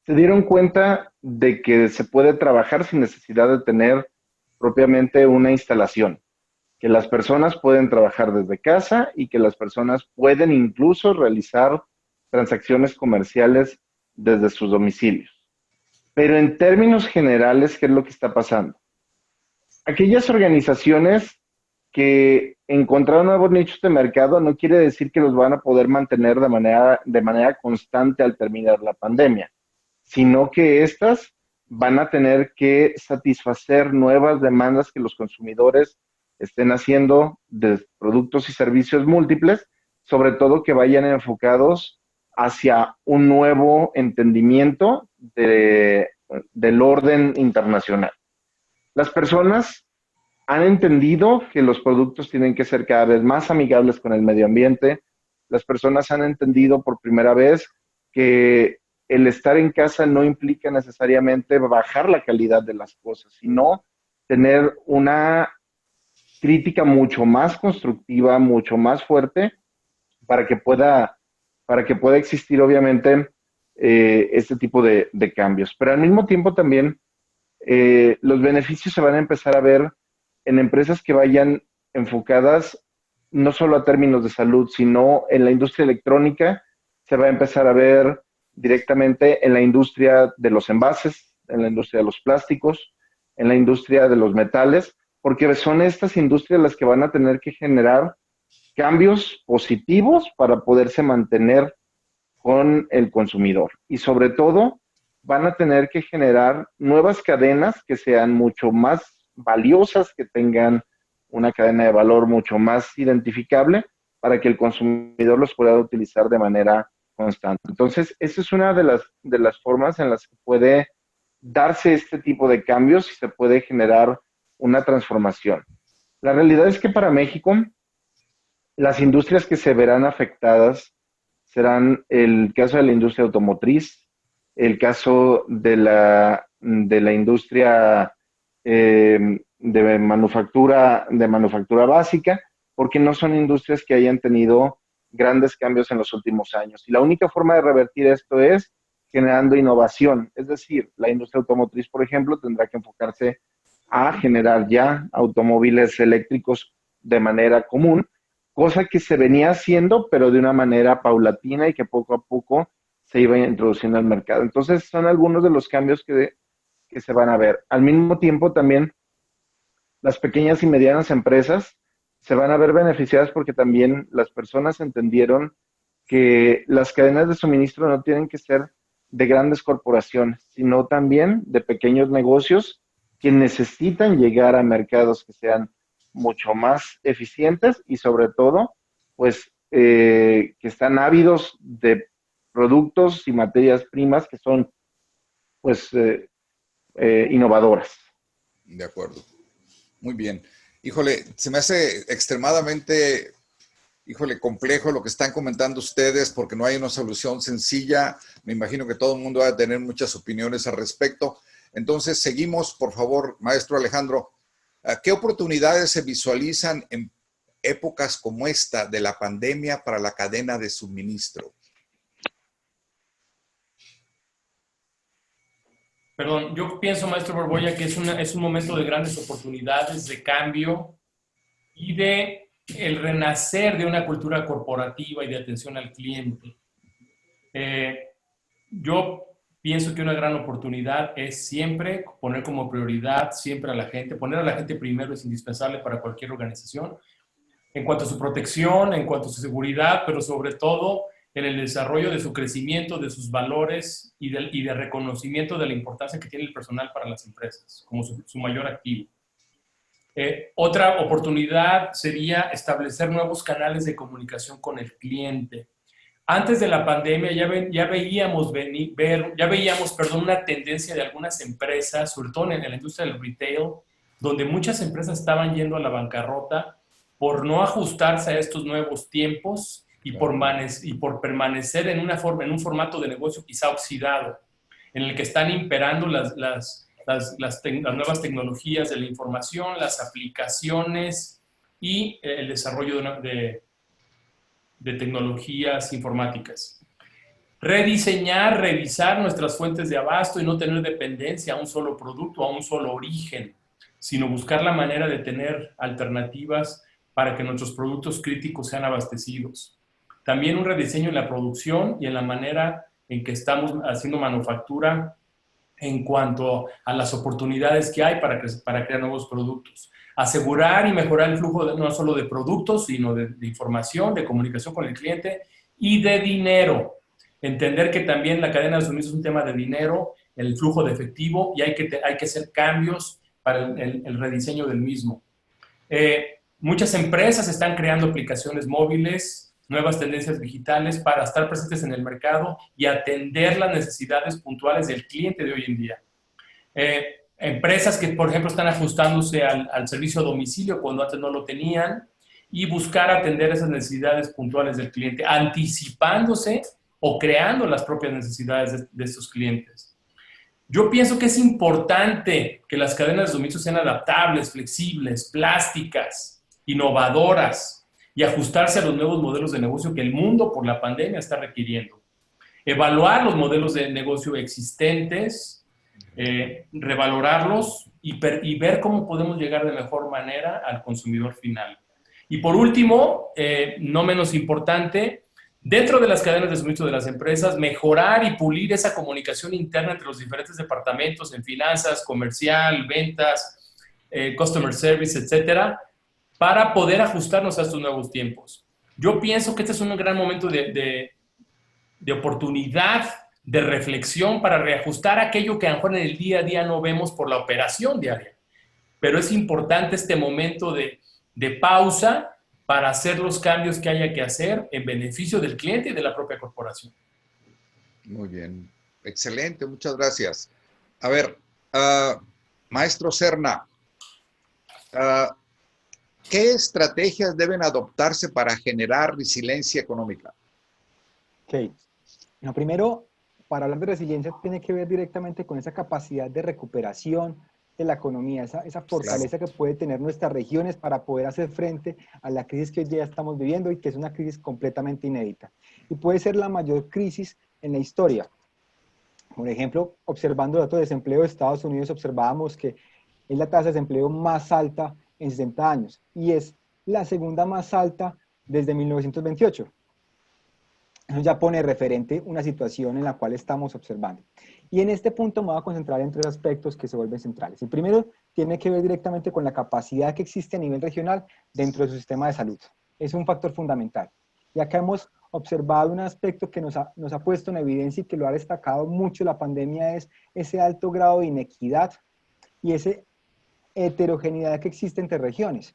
Speaker 5: Se dieron cuenta de que se puede trabajar sin necesidad de tener propiamente una instalación, que las personas pueden trabajar desde casa y que las personas pueden incluso realizar transacciones comerciales desde sus domicilios. Pero en términos generales, ¿qué es lo que está pasando? Aquellas organizaciones que encontraron nuevos nichos de mercado no quiere decir que los van a poder mantener de manera constante al terminar la pandemia, sino que estas van a tener que satisfacer nuevas demandas que los consumidores estén haciendo de productos y servicios múltiples, sobre todo que vayan enfocados hacia un nuevo entendimiento del orden internacional. Las personas han entendido que los productos tienen que ser cada vez más amigables con el medio ambiente. Las personas han entendido por primera vez que el estar en casa no implica necesariamente bajar la calidad de las cosas, sino tener una crítica mucho más constructiva, mucho más fuerte, para que pueda existir, obviamente, este tipo de cambios. Pero al mismo tiempo también los beneficios se van a empezar a ver en empresas que vayan enfocadas no solo a términos de salud, sino en la industria electrónica. Se va a empezar a ver directamente en la industria de los envases, en la industria de los plásticos, en la industria de los metales, porque son estas industrias las que van a tener que generar cambios positivos para poderse mantener con el consumidor. Y sobre todo, van a tener que generar nuevas cadenas que sean mucho más valiosas, que tengan una cadena de valor mucho más identificable para que el consumidor los pueda utilizar de manera constante. Entonces, esa es una de las formas en las que puede darse este tipo de cambios y se puede generar una transformación. La realidad es que para México, las industrias que se verán afectadas serán el caso de la industria automotriz, el caso de la industria de manufactura básica, porque no son industrias que hayan tenido grandes cambios en los últimos años. Y la única forma de revertir esto es generando innovación. Es decir, la industria automotriz, por ejemplo, tendrá que enfocarse a generar ya automóviles eléctricos de manera común, cosa que se venía haciendo, pero de una manera paulatina y que poco a poco se iba introduciendo al mercado. Entonces, son algunos de los cambios que se van a ver. Al mismo tiempo, también las pequeñas y medianas empresas se van a ver beneficiadas porque también las personas entendieron que las cadenas de suministro no tienen que ser de grandes corporaciones, sino también de pequeños negocios que necesitan llegar a mercados que sean mucho más eficientes y sobre todo, pues, que están ávidos de productos y materias primas que son, pues, innovadoras.
Speaker 2: De acuerdo. Muy bien. Híjole, se me hace extremadamente, complejo lo que están comentando ustedes porque no hay una solución sencilla. Me imagino que todo el mundo va a tener muchas opiniones al respecto. Entonces, seguimos, por favor, maestro Alejandro. ¿Qué oportunidades se visualizan en épocas como esta de la pandemia para la cadena de suministro?
Speaker 3: Perdón, yo pienso, maestro Borbolla, que es un momento de grandes oportunidades, de cambio y de el renacer de una cultura corporativa y de atención al cliente. Yo pienso que una gran oportunidad es siempre poner como prioridad siempre a la gente. Poner a la gente primero es indispensable para cualquier organización, en cuanto a su protección, en cuanto a su seguridad, pero sobre todo en el desarrollo de su crecimiento, de sus valores y de reconocimiento de la importancia que tiene el personal para las empresas, como su mayor activo. Otra oportunidad sería establecer nuevos canales de comunicación con el cliente. Antes de la pandemia ya veíamos una tendencia de algunas empresas, sobre todo en la industria del retail, donde muchas empresas estaban yendo a la bancarrota por no ajustarse a estos nuevos tiempos y por permanecer en un formato de negocio quizá oxidado, en el que están imperando las nuevas tecnologías de la información, las aplicaciones y el desarrollo de tecnologías informáticas. Rediseñar, revisar nuestras fuentes de abasto y no tener dependencia a un solo producto, a un solo origen, sino buscar la manera de tener alternativas para que nuestros productos críticos sean abastecidos. También un rediseño en la producción y en la manera en que estamos haciendo manufactura en cuanto a las oportunidades que hay para crear nuevos productos. Asegurar y mejorar el flujo no solo de productos, sino de información, de comunicación con el cliente y de dinero. Entender que también la cadena de suministro es un tema de dinero, el flujo de efectivo, y hay que hacer cambios para el rediseño del mismo. Muchas empresas están creando aplicaciones móviles, nuevas tendencias digitales para estar presentes en el mercado y atender las necesidades puntuales del cliente de hoy en día. Empresas que, por ejemplo, están ajustándose al servicio a domicilio cuando antes no lo tenían y buscar atender esas necesidades puntuales del cliente, anticipándose o creando las propias necesidades de estos clientes. Yo pienso que es importante que las cadenas de suministro sean adaptables, flexibles, plásticas, innovadoras y ajustarse a los nuevos modelos de negocio que el mundo por la pandemia está requiriendo. Evaluar los modelos de negocio existentes, revalorarlos y ver cómo podemos llegar de mejor manera al consumidor final. Y por último, no menos importante, dentro de las cadenas de suministro de las empresas, mejorar y pulir esa comunicación interna entre los diferentes departamentos en finanzas, comercial, ventas, customer service, etcétera, para poder ajustarnos a estos nuevos tiempos. Yo pienso que este es un gran momento de oportunidad, de reflexión para reajustar aquello que a lo mejor en el día a día no vemos por la operación diaria. Pero es importante este momento de pausa para hacer los cambios que haya que hacer en beneficio del cliente y de la propia corporación.
Speaker 2: Muy bien, excelente, muchas gracias. A ver, maestro Serna, ¿qué estrategias deben adoptarse para generar resiliencia económica?
Speaker 4: Ok. Lo primero, para hablar de resiliencia, tiene que ver directamente con esa capacidad de recuperación de la economía, esa fortaleza que puede tener nuestras regiones para poder hacer frente a la crisis que hoy día estamos viviendo y que es una crisis completamente inédita. Y puede ser la mayor crisis en la historia. Por ejemplo, observando datos de desempleo de Estados Unidos, observábamos que es la tasa de desempleo más alta en 60 años y es la segunda más alta desde 1928. Eso ya pone referente una situación en la cual estamos observando. Y en este punto me voy a concentrar en tres aspectos que se vuelven centrales. El primero tiene que ver directamente con la capacidad que existe a nivel regional dentro de su sistema de salud. Es un factor fundamental. Y acá hemos observado un aspecto que nos ha puesto en evidencia y que lo ha destacado mucho la pandemia, es ese alto grado de inequidad y esa heterogeneidad que existe entre regiones.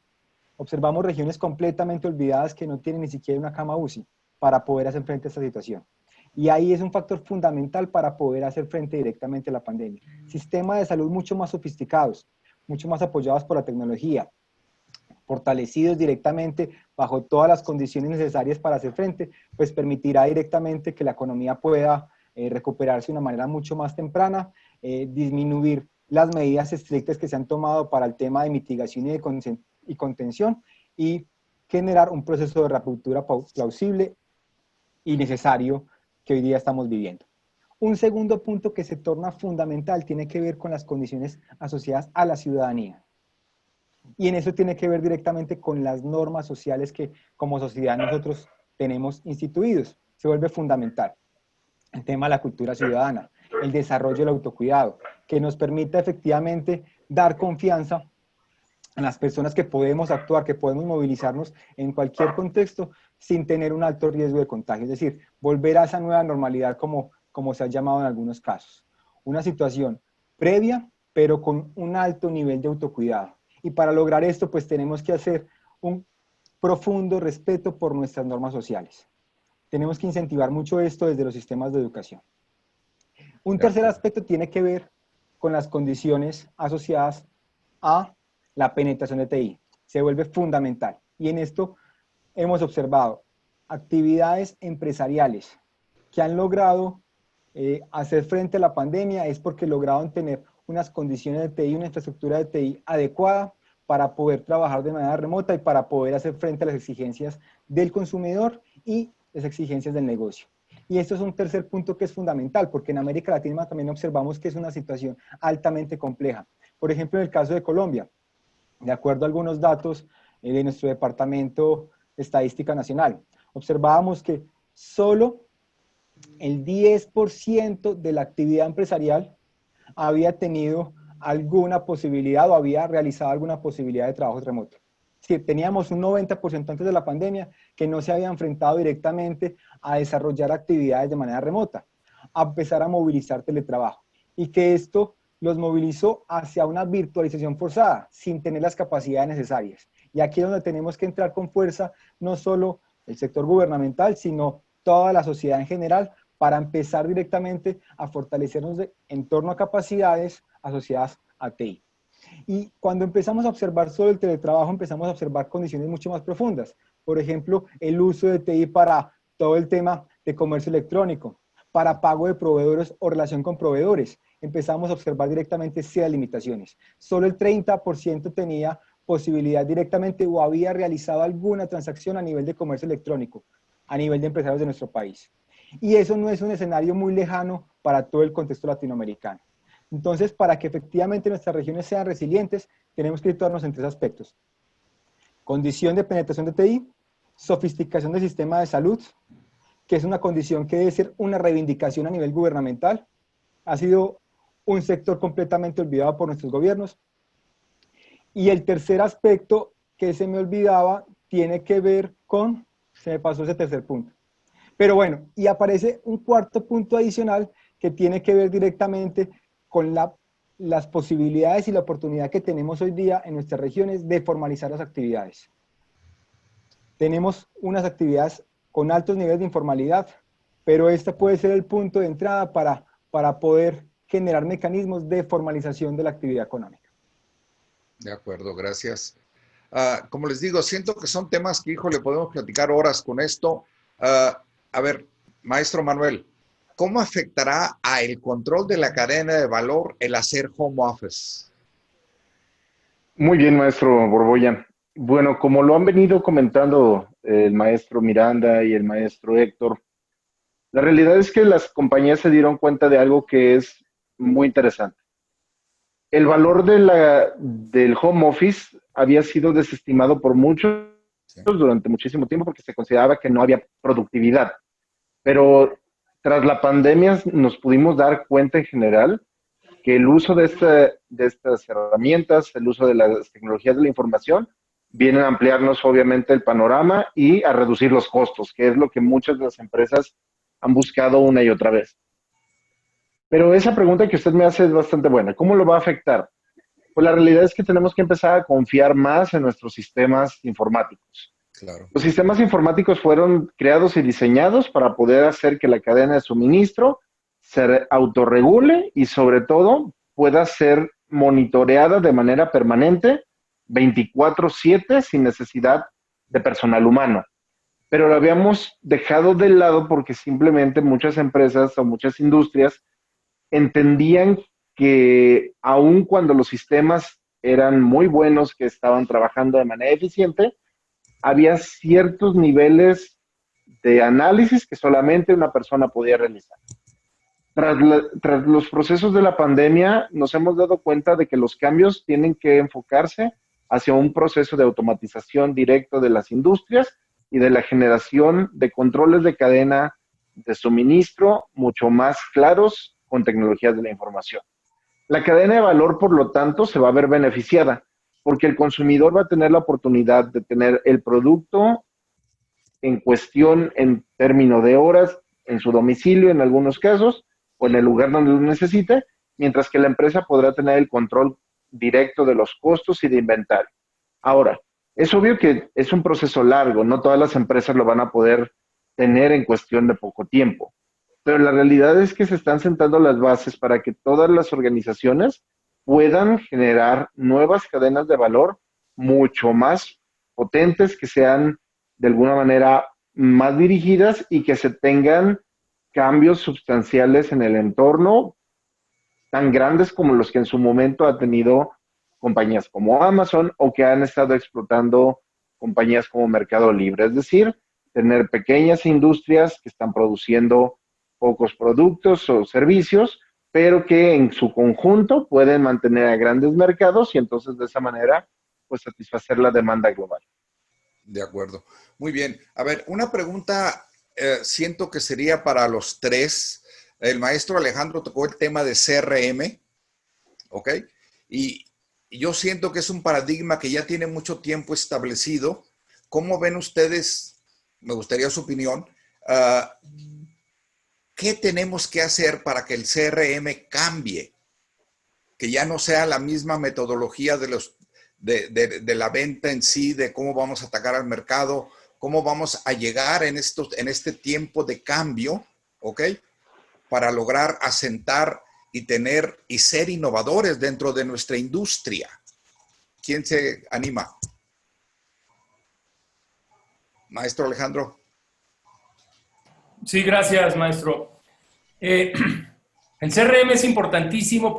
Speaker 4: Observamos regiones completamente olvidadas que no tienen ni siquiera una cama UCI para poder hacer frente a esta situación. Y ahí es un factor fundamental para poder hacer frente directamente a la pandemia. Sistemas de salud mucho más sofisticados, mucho más apoyados por la tecnología, fortalecidos directamente bajo todas las condiciones necesarias para hacer frente, pues permitirá directamente que la economía pueda recuperarse de una manera mucho más temprana, disminuir las medidas estrictas que se han tomado para el tema de mitigación y contención y generar un proceso de reapertura plausible y necesario que hoy día estamos viviendo. Un segundo punto que se torna fundamental tiene que ver con las condiciones asociadas a la ciudadanía. Y en eso tiene que ver directamente con las normas sociales que como sociedad nosotros tenemos instituidos. Se vuelve fundamental. El tema de la cultura ciudadana, el desarrollo del autocuidado, que nos permita efectivamente dar confianza a las personas que podemos actuar, que podemos movilizarnos en cualquier contexto sin tener un alto riesgo de contagio. Es decir, volver a esa nueva normalidad como se ha llamado en algunos casos. Una situación previa, pero con un alto nivel de autocuidado. Y para lograr esto, pues tenemos que hacer un profundo respeto por nuestras normas sociales. Tenemos que incentivar mucho esto desde los sistemas de educación. Un tercer aspecto tiene que ver con las condiciones asociadas a la penetración de TI. Se vuelve fundamental. Y en esto hemos observado actividades empresariales que han logrado hacer frente a la pandemia es porque lograron tener unas condiciones de TI, una infraestructura de TI adecuada para poder trabajar de manera remota y para poder hacer frente a las exigencias del consumidor y las exigencias del negocio. Y esto es un tercer punto que es fundamental, porque en América Latina también observamos que es una situación altamente compleja. Por ejemplo, en el caso de Colombia, de acuerdo a algunos datos de nuestro Departamento de Estadística Nacional, observábamos que solo el 10% de la actividad empresarial había tenido alguna posibilidad o había realizado alguna posibilidad de trabajo remoto. Sí, teníamos un 90% antes de la pandemia que no se había enfrentado directamente a desarrollar actividades de manera remota, a empezar a movilizar teletrabajo, y que esto los movilizó hacia una virtualización forzada, sin tener las capacidades necesarias. Y aquí es donde tenemos que entrar con fuerza, no solo el sector gubernamental, sino toda la sociedad en general, para empezar directamente a fortalecernos en torno a capacidades asociadas a TI. Y cuando empezamos a observar solo el teletrabajo, empezamos a observar condiciones mucho más profundas. Por ejemplo, el uso de TI para todo el tema de comercio electrónico, para pago de proveedores o relación con proveedores. Empezamos a observar directamente serias limitaciones. Solo el 30% tenía posibilidad directamente o había realizado alguna transacción a nivel de comercio electrónico, a nivel de empresarios de nuestro país. Y eso no es un escenario muy lejano para todo el contexto latinoamericano. Entonces, para que efectivamente nuestras regiones sean resilientes, tenemos que situarnos en 3 aspectos: condición de penetración de TI, sofisticación del sistema de salud, que es una condición que debe ser una reivindicación a nivel gubernamental. Ha sido un sector completamente olvidado por nuestros gobiernos. Y el tercer aspecto que se me olvidaba tiene que ver con, se me pasó ese tercer punto. Pero bueno, y aparece un cuarto punto adicional que tiene que ver directamente con las posibilidades y la oportunidad que tenemos hoy día en nuestras regiones de formalizar las actividades. Tenemos unas actividades con altos niveles de informalidad, pero este puede ser el punto de entrada para poder generar mecanismos de formalización de la actividad económica.
Speaker 2: De acuerdo, gracias. Como les digo, siento que son temas que, híjole, podemos platicar horas con esto. A ver, maestro Manuel, ¿cómo afectará a el control de la cadena de valor el hacer home office?
Speaker 5: Muy bien, maestro Borboya. Bueno, como lo han venido comentando el maestro Miranda y el maestro Héctor, la realidad es que las compañías se dieron cuenta de algo que es muy interesante. El valor del home office había sido desestimado por muchos durante muchísimo tiempo porque se consideraba que no había productividad. Pero tras la pandemia nos pudimos dar cuenta en general que el uso de estas herramientas, el uso de las tecnologías de la información, vienen a ampliarnos obviamente el panorama y a reducir los costos, que es lo que muchas de las empresas han buscado una y otra vez. Pero esa pregunta que usted me hace es bastante buena. ¿Cómo lo va a afectar? Pues la realidad es que tenemos que empezar a confiar más en nuestros sistemas informáticos.
Speaker 2: Claro.
Speaker 5: Los sistemas informáticos fueron creados y diseñados para poder hacer que la cadena de suministro se autorregule y sobre todo pueda ser monitoreada de manera permanente 24/7 sin necesidad de personal humano. Pero lo habíamos dejado de lado porque simplemente muchas empresas o muchas industrias entendían que aun cuando los sistemas eran muy buenos, que estaban trabajando de manera eficiente, había ciertos niveles de análisis que solamente una persona podía realizar. Tras los procesos de la pandemia, nos hemos dado cuenta de que los cambios tienen que enfocarse hacia un proceso de automatización directo de las industrias y de la generación de controles de cadena de suministro mucho más claros con tecnologías de la información. La cadena de valor, por lo tanto, se va a ver beneficiada porque el consumidor va a tener la oportunidad de tener el producto en cuestión en términos de horas en su domicilio en algunos casos o en el lugar donde lo necesite, mientras que la empresa podrá tener el control directo de los costos y de inventario. Ahora, es obvio que es un proceso largo, no todas las empresas lo van a poder tener en cuestión de poco tiempo, pero la realidad es que se están sentando las bases para que todas las organizaciones puedan generar nuevas cadenas de valor mucho más potentes, que sean de alguna manera más dirigidas y que se tengan cambios sustanciales en el entorno tan grandes como los que en su momento ha tenido compañías como Amazon o que han estado explotando compañías como Mercado Libre. Es decir, tener pequeñas industrias que están produciendo pocos productos o servicios, pero que en su conjunto pueden mantener a grandes mercados y entonces de esa manera pues satisfacer la demanda global.
Speaker 2: De acuerdo. Muy bien. A ver, una pregunta, siento que sería para los tres. El maestro Alejandro tocó el tema de CRM, ¿ok? Y yo siento que es un paradigma que ya tiene mucho tiempo establecido. ¿Cómo ven ustedes? Me gustaría su opinión. ¿Qué tenemos que hacer para que el CRM cambie? Que ya no sea la misma metodología de la venta en sí, de cómo vamos a atacar al mercado, cómo vamos a llegar en este tiempo de cambio, ¿ok? Para lograr asentar y tener y ser innovadores dentro de nuestra industria. ¿Quién se anima? Maestro Alejandro.
Speaker 3: Sí, gracias, maestro. El CRM es importantísimo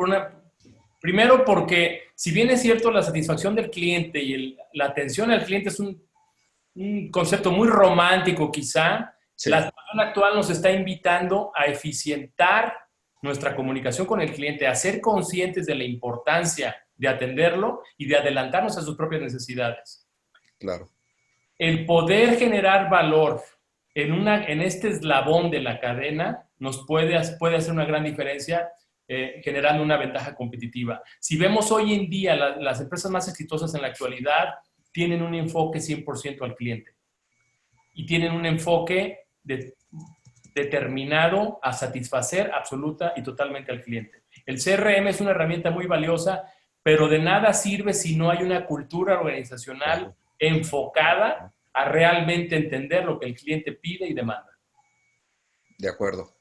Speaker 3: primero porque si bien es cierto la satisfacción del cliente y la atención al cliente es un concepto muy romántico quizá,
Speaker 2: Sí.
Speaker 3: la situación actual nos está invitando a eficientar nuestra comunicación con el cliente, a ser conscientes de la importancia de atenderlo y de adelantarnos a sus propias necesidades.
Speaker 2: Claro.
Speaker 3: El poder generar valor en este eslabón de la cadena nos puede hacer una gran diferencia generando una ventaja competitiva. Si vemos hoy en día las empresas más exitosas en la actualidad tienen un enfoque 100% al cliente y tienen un enfoque determinado a satisfacer absoluta y totalmente al cliente. El CRM es una herramienta muy valiosa, pero de nada sirve si no hay una cultura organizacional enfocada a realmente entender lo que el cliente pide y demanda.
Speaker 2: De acuerdo.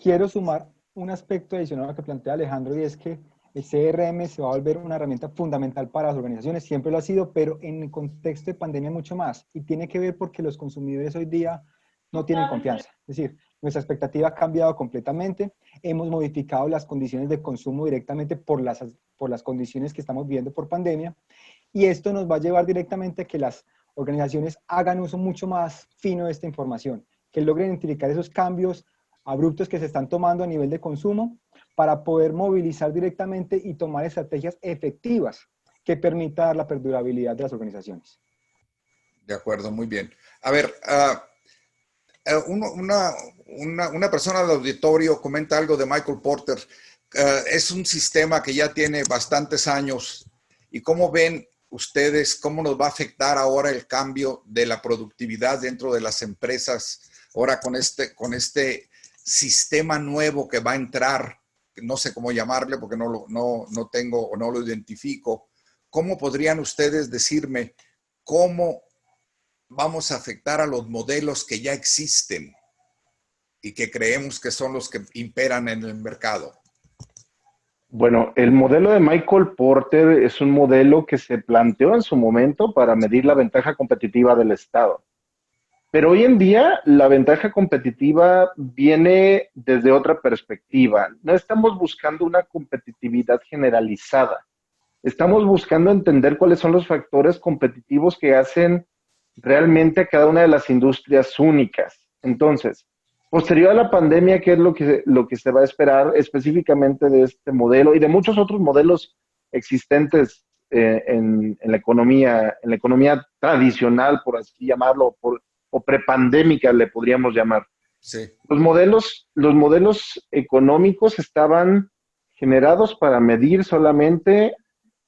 Speaker 4: Quiero sumar un aspecto adicional a lo que plantea Alejandro, y es que el CRM se va a volver una herramienta fundamental para las organizaciones, siempre lo ha sido, pero en el contexto de pandemia mucho más, y tiene que ver porque los consumidores hoy día no tienen confianza. Es decir, nuestra expectativa ha cambiado completamente, hemos modificado las condiciones de consumo directamente por las condiciones que estamos viviendo por pandemia, y esto nos va a llevar directamente a que las organizaciones hagan uso mucho más fino de esta información, que logren identificar esos cambios abruptos que se están tomando a nivel de consumo para poder movilizar directamente y tomar estrategias efectivas que permitan dar la perdurabilidad de las organizaciones.
Speaker 2: De acuerdo, muy bien. A ver, una persona del auditorio comenta algo de Michael Porter. Es un sistema que ya tiene bastantes años. ¿Y cómo ven ustedes cómo nos va a afectar ahora el cambio de la productividad dentro de las empresas? Ahora con este sistema nuevo que va a entrar, no sé cómo llamarle porque no tengo o no lo identifico. ¿Cómo podrían ustedes decirme cómo vamos a afectar a los modelos que ya existen y que creemos que son los que imperan en el mercado?
Speaker 5: Bueno, el modelo de Michael Porter es un modelo que se planteó en su momento para medir la ventaja competitiva del Estado. Pero hoy en día la ventaja competitiva viene desde otra perspectiva. No estamos buscando una competitividad generalizada. Estamos buscando entender cuáles son los factores competitivos que hacen realmente a cada una de las industrias únicas. Entonces, posterior a la pandemia, ¿qué es lo que se va a esperar específicamente de este modelo y de muchos otros modelos existentes en la economía tradicional, por así llamarlo, o prepandémica le podríamos llamar?
Speaker 2: Sí.
Speaker 5: Los modelos económicos estaban generados para medir solamente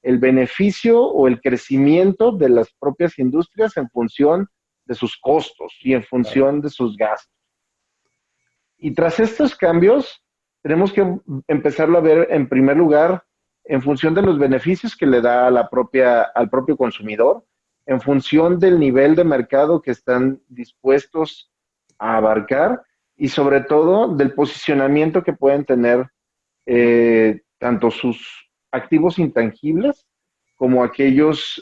Speaker 5: el beneficio o el crecimiento de las propias industrias en función de sus costos y en función de sus gastos. Y tras estos cambios, tenemos que empezarlo a ver en primer lugar en función de los beneficios que le da al propio consumidor, en función del nivel de mercado que están dispuestos a abarcar y sobre todo del posicionamiento que pueden tener tanto sus activos intangibles como aquellos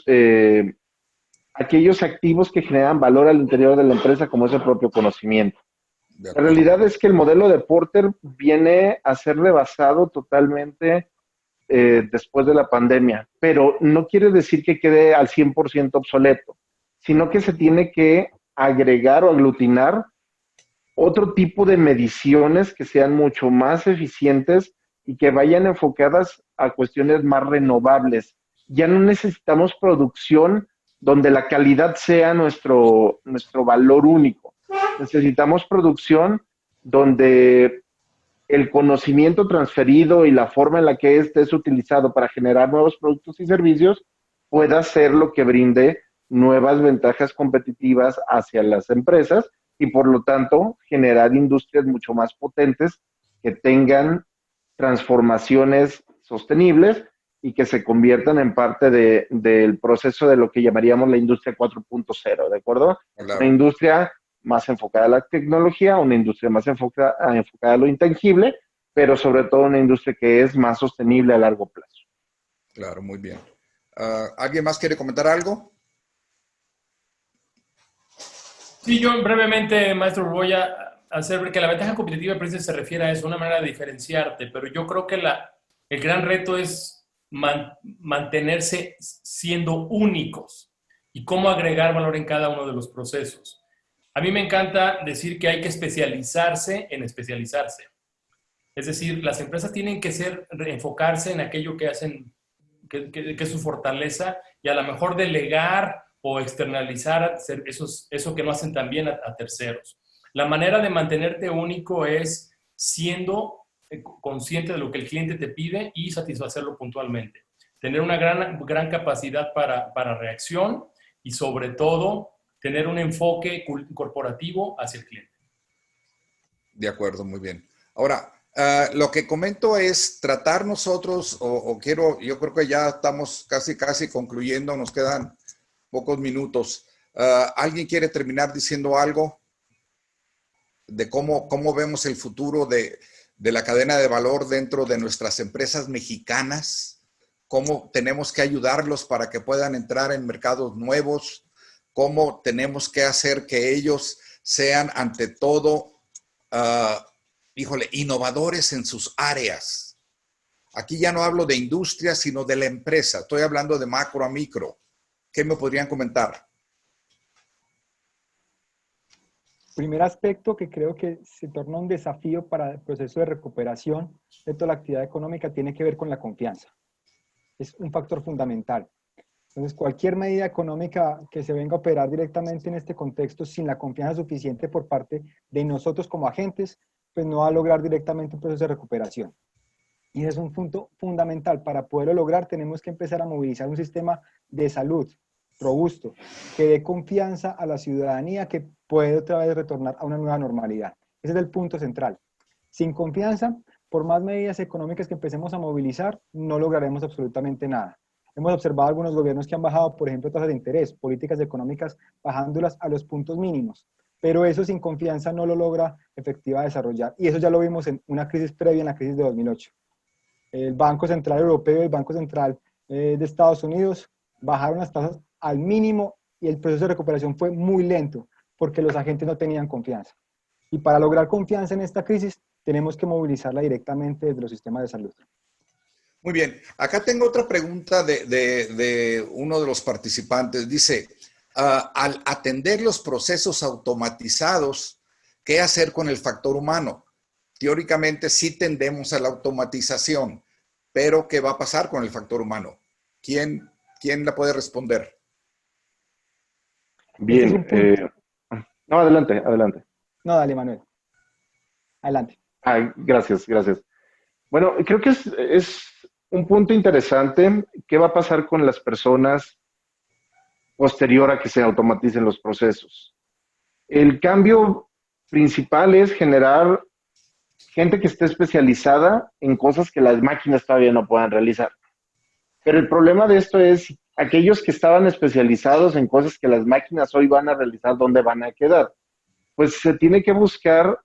Speaker 5: activos que generan valor al interior de la empresa, como es el propio conocimiento. La realidad es que el modelo de Porter viene a ser rebasado totalmente después de la pandemia, pero no quiere decir que quede al 100% obsoleto, sino que se tiene que agregar o aglutinar otro tipo de mediciones que sean mucho más eficientes y que vayan enfocadas a cuestiones más renovables. Ya no necesitamos producción donde la calidad sea nuestro valor único. Necesitamos producción donde el conocimiento transferido y la forma en la que este es utilizado para generar nuevos productos y servicios pueda ser lo que brinde nuevas ventajas competitivas hacia las empresas y por lo tanto generar industrias mucho más potentes que tengan transformaciones sostenibles y que se conviertan en parte del proceso de lo que llamaríamos la industria 4.0, ¿de acuerdo?
Speaker 2: Claro.
Speaker 5: Una industria más enfocada a la tecnología, una industria más enfocada a lo intangible, pero sobre todo una industria que es más sostenible a largo plazo.
Speaker 2: Claro, muy bien. ¿Alguien más quiere comentar algo?
Speaker 3: Sí, yo brevemente, maestro, voy a hacer ver que la ventaja competitiva precisamente se refiere a eso, una manera de diferenciarte, pero yo creo que el gran reto es mantenerse siendo únicos y cómo agregar valor en cada uno de los procesos. A mí me encanta decir que hay que especializarse en especializarse. Es decir, las empresas tienen que enfocarse en aquello que hacen, que es su fortaleza, y a lo mejor delegar o externalizar eso que no hacen tan bien a terceros. La manera de mantenerte único es siendo consciente de lo que el cliente te pide y satisfacerlo puntualmente. Tener una gran capacidad para reacción y sobre todo tener un enfoque corporativo hacia el cliente.
Speaker 2: De acuerdo, muy bien. Ahora, lo que comento es tratar nosotros, yo creo que ya estamos casi concluyendo, nos quedan pocos minutos. ¿Alguien quiere terminar diciendo algo de cómo vemos el futuro de la cadena de valor dentro de nuestras empresas mexicanas? ¿Cómo tenemos que ayudarlos para que puedan entrar en mercados nuevos? ¿Cómo tenemos que hacer que ellos sean ante todo innovadores en sus áreas? Aquí ya no hablo de industria, sino de la empresa. Estoy hablando de macro a micro. ¿Qué me podrían comentar?
Speaker 4: Primer aspecto que creo que se torna un desafío para el proceso de recuperación de toda la actividad económica tiene que ver con la confianza. Es un factor fundamental. Entonces, cualquier medida económica que se venga a operar directamente en este contexto sin la confianza suficiente por parte de nosotros como agentes, pues no va a lograr directamente un proceso de recuperación. Y ese es un punto fundamental. Para poderlo lograr tenemos que empezar a movilizar un sistema de salud robusto, que dé confianza a la ciudadanía que puede otra vez retornar a una nueva normalidad. Ese es el punto central. Sin confianza, por más medidas económicas que empecemos a movilizar, no lograremos absolutamente nada. Hemos observado algunos gobiernos que han bajado, por ejemplo, tasas de interés, políticas económicas bajándolas a los puntos mínimos, pero eso sin confianza no lo logra efectiva desarrollar. Y eso ya lo vimos en una crisis previa, en la crisis de 2008. El Banco Central Europeo y el Banco Central de Estados Unidos bajaron las tasas al mínimo y el proceso de recuperación fue muy lento porque los agentes no tenían confianza. Y para lograr confianza en esta crisis tenemos que movilizarla directamente desde los sistemas de salud.
Speaker 2: Muy bien. Acá tengo otra pregunta de uno de los participantes. Dice, al atender los procesos automatizados, ¿qué hacer con el factor humano? Teóricamente sí tendemos a la automatización, pero ¿qué va a pasar con el factor humano? ¿Quién la puede responder?
Speaker 5: Bien. No, adelante.
Speaker 4: No, dale, Manuel. Adelante.
Speaker 5: Gracias. Bueno, creo que es un punto interesante. ¿Qué va a pasar con las personas posterior a que se automaticen los procesos? El cambio principal es generar gente que esté especializada en cosas que las máquinas todavía no puedan realizar. Pero el problema de esto es aquellos que estaban especializados en cosas que las máquinas hoy van a realizar, ¿dónde van a quedar? Pues se tiene que buscar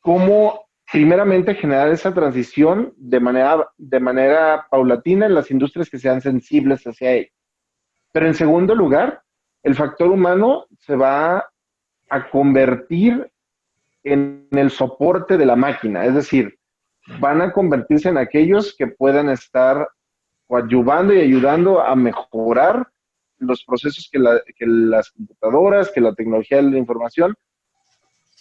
Speaker 5: cómo primeramente generar esa transición de manera paulatina en las industrias que sean sensibles hacia ello. Pero en segundo lugar, el factor humano se va a convertir en el soporte de la máquina, es decir, van a convertirse en aquellos que puedan estar coadyuvando y ayudando a mejorar los procesos que las computadoras, que la tecnología de la información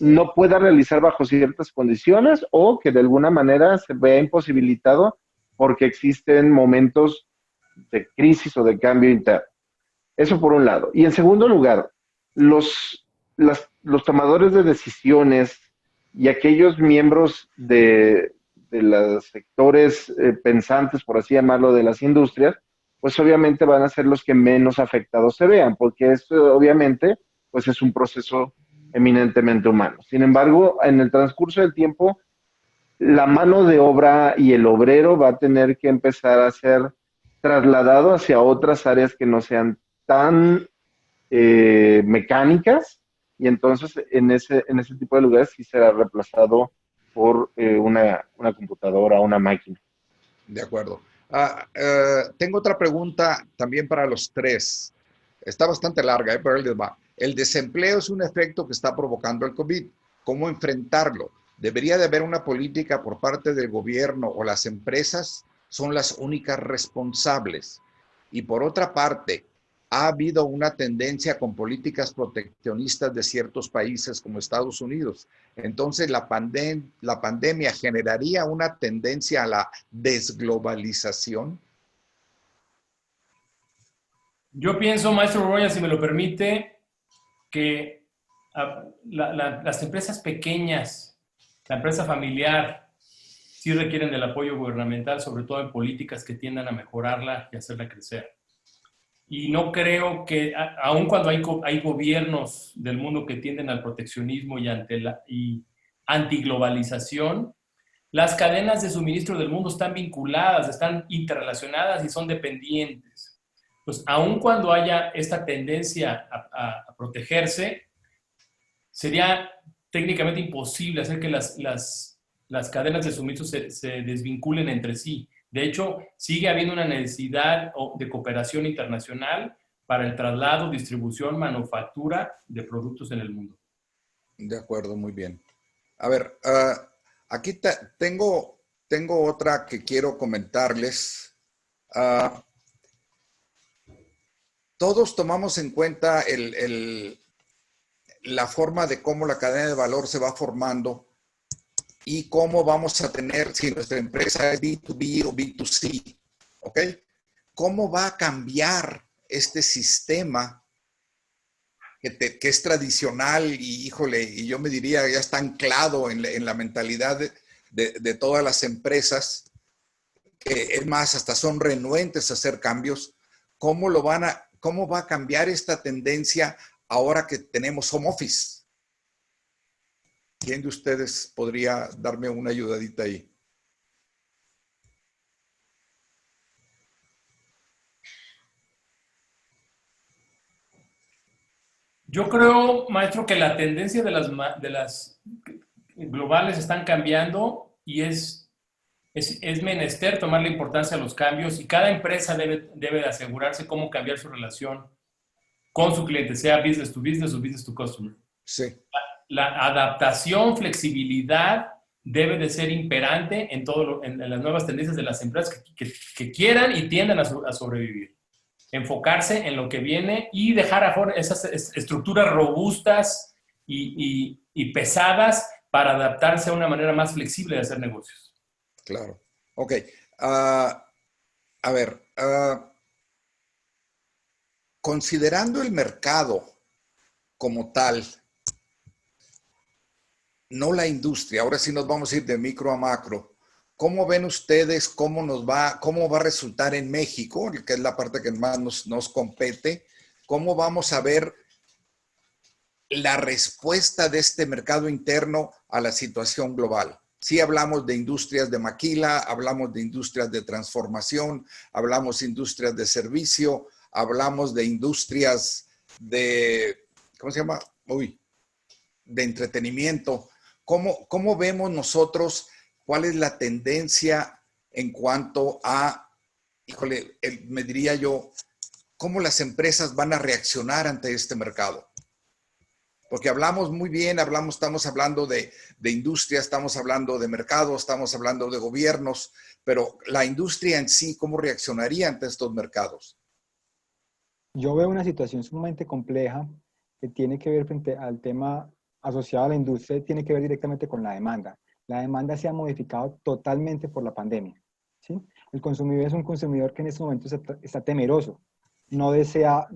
Speaker 5: no pueda realizar bajo ciertas condiciones o que de alguna manera se vea imposibilitado porque existen momentos de crisis o de cambio interno. Eso por un lado. Y en segundo lugar, los tomadores de decisiones y aquellos miembros de los sectores pensantes, por así llamarlo, de las industrias, pues obviamente van a ser los que menos afectados se vean, porque esto obviamente pues es un proceso eminentemente humano. Sin embargo, en el transcurso del tiempo, la mano de obra y el obrero va a tener que empezar a ser trasladado hacia otras áreas que no sean tan mecánicas, y entonces en ese tipo de lugares sí será reemplazado por una computadora, una máquina.
Speaker 2: De acuerdo. Tengo otra pregunta también para los tres. Está bastante larga, pero ahí les va. El desempleo es un efecto que está provocando el COVID. ¿Cómo enfrentarlo? ¿Debería de haber una política por parte del gobierno o las empresas? Son las únicas responsables. Y por otra parte, ha habido una tendencia con políticas proteccionistas de ciertos países como Estados Unidos. Entonces, la pandemia generaría una tendencia a la desglobalización.
Speaker 3: Yo pienso, maestro Borbolla, si me lo permite, que las empresas pequeñas, la empresa familiar, sí requieren del apoyo gubernamental, sobre todo en políticas que tiendan a mejorarla y hacerla crecer. Y no creo que, aun cuando hay gobiernos del mundo que tienden al proteccionismo y antiglobalización, las cadenas de suministro del mundo están vinculadas, están interrelacionadas y son dependientes. Pues aun cuando haya esta tendencia a protegerse, sería técnicamente imposible hacer que las cadenas de suministro se desvinculen entre sí. De hecho, sigue habiendo una necesidad de cooperación internacional para el traslado, distribución, manufactura de productos en el mundo.
Speaker 2: De acuerdo, muy bien. A ver, aquí tengo otra que quiero comentarles. Todos tomamos en cuenta la forma de cómo la cadena de valor se va formando y cómo vamos a tener, si nuestra empresa es B2B o B2C, ¿ok? ¿Cómo va a cambiar este sistema que es tradicional y, híjole, y yo me diría ya está anclado en la mentalidad de todas las empresas, que es más, hasta son renuentes a hacer cambios? ¿Cómo va a cambiar esta tendencia ahora que tenemos home office? ¿Quién de ustedes podría darme una ayudadita ahí?
Speaker 3: Yo creo, maestro, que la tendencia de las globales están cambiando y es menester tomar la importancia a los cambios, y cada empresa debe de asegurarse cómo cambiar su relación con su cliente, sea business to business o business to customer.
Speaker 2: Sí.
Speaker 3: La adaptación, flexibilidad debe de ser imperante en las nuevas tendencias de las empresas que quieran y tiendan a sobrevivir. Enfocarse en lo que viene y dejar afuera esas estructuras robustas y pesadas para adaptarse a una manera más flexible de hacer negocios.
Speaker 2: Claro. Ok. A ver, considerando el mercado como tal, no la industria, ahora sí nos vamos a ir de micro a macro. ¿Cómo ven ustedes cómo va a resultar en México, que es la parte que más nos compete? ¿Cómo vamos a ver la respuesta de este mercado interno a la situación global? Sí hablamos de industrias de maquila, hablamos de industrias de transformación, hablamos de industrias de servicio, hablamos de industrias de, ¿cómo se llama? De entretenimiento. ¿Cómo vemos nosotros cuál es la tendencia en cuanto a, híjole, me diría yo, cómo las empresas van a reaccionar ante este mercado? Porque hablamos muy bien, estamos hablando de industria, estamos hablando de mercado, estamos hablando de gobiernos, pero la industria en sí, ¿cómo reaccionaría ante estos mercados?
Speaker 4: Yo veo una situación sumamente compleja que tiene que ver frente al tema asociado a la industria, tiene que ver directamente con la demanda. La demanda se ha modificado totalmente por la pandemia, ¿sí? El consumidor es un consumidor que en este momento está temeroso no desea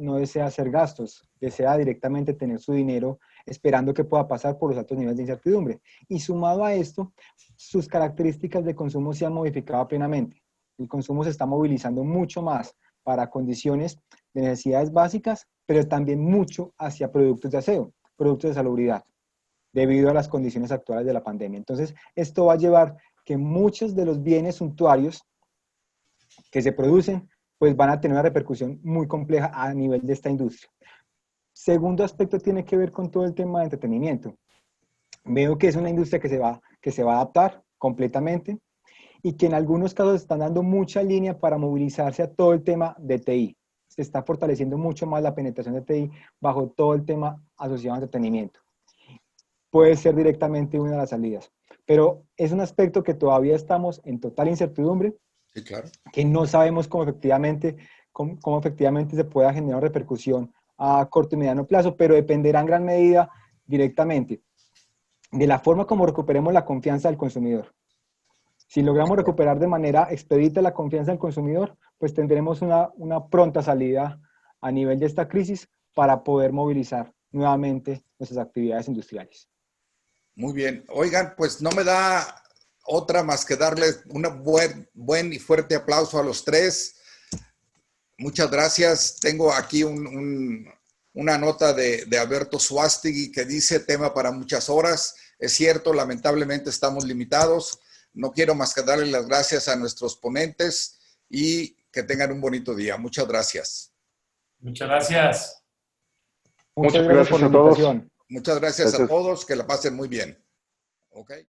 Speaker 4: hacer gastos, desea directamente tener su dinero esperando que pueda pasar por los altos niveles de incertidumbre. Y sumado a esto, sus características de consumo se han modificado plenamente. El consumo se está movilizando mucho más para condiciones de necesidades básicas, pero también mucho hacia productos de aseo, productos de salubridad, debido a las condiciones actuales de la pandemia. Entonces, esto va a llevar que muchos de los bienes suntuarios que se producen, pues van a tener una repercusión muy compleja a nivel de esta industria. Segundo aspecto tiene que ver con todo el tema de entretenimiento. Veo que es una industria que se va a adaptar completamente y que en algunos casos están dando mucha línea para movilizarse a todo el tema de TI. Se está fortaleciendo mucho más la penetración de TI bajo todo el tema asociado a entretenimiento. Puede ser directamente una de las salidas, pero es un aspecto que todavía estamos en total incertidumbre.
Speaker 2: Sí, claro.
Speaker 4: Que no sabemos cómo efectivamente se pueda generar repercusión a corto y mediano plazo, pero dependerá en gran medida directamente de la forma como recuperemos la confianza del consumidor. Si logramos recuperar de manera expedita la confianza del consumidor, pues tendremos una pronta salida a nivel de esta crisis para poder movilizar nuevamente nuestras actividades industriales.
Speaker 2: Muy bien. Oigan, pues no me da otra más que darles un buen y fuerte aplauso a los tres. Muchas gracias. Tengo aquí una nota de Alberto Suástegui que dice tema para muchas horas. Es cierto, lamentablemente estamos limitados. No quiero más que darles las gracias a nuestros ponentes y que tengan un bonito día. Muchas gracias.
Speaker 3: Muchas gracias.
Speaker 4: Muchas gracias por la invitación.
Speaker 2: Muchas gracias a todos. Que la pasen muy bien. Okay.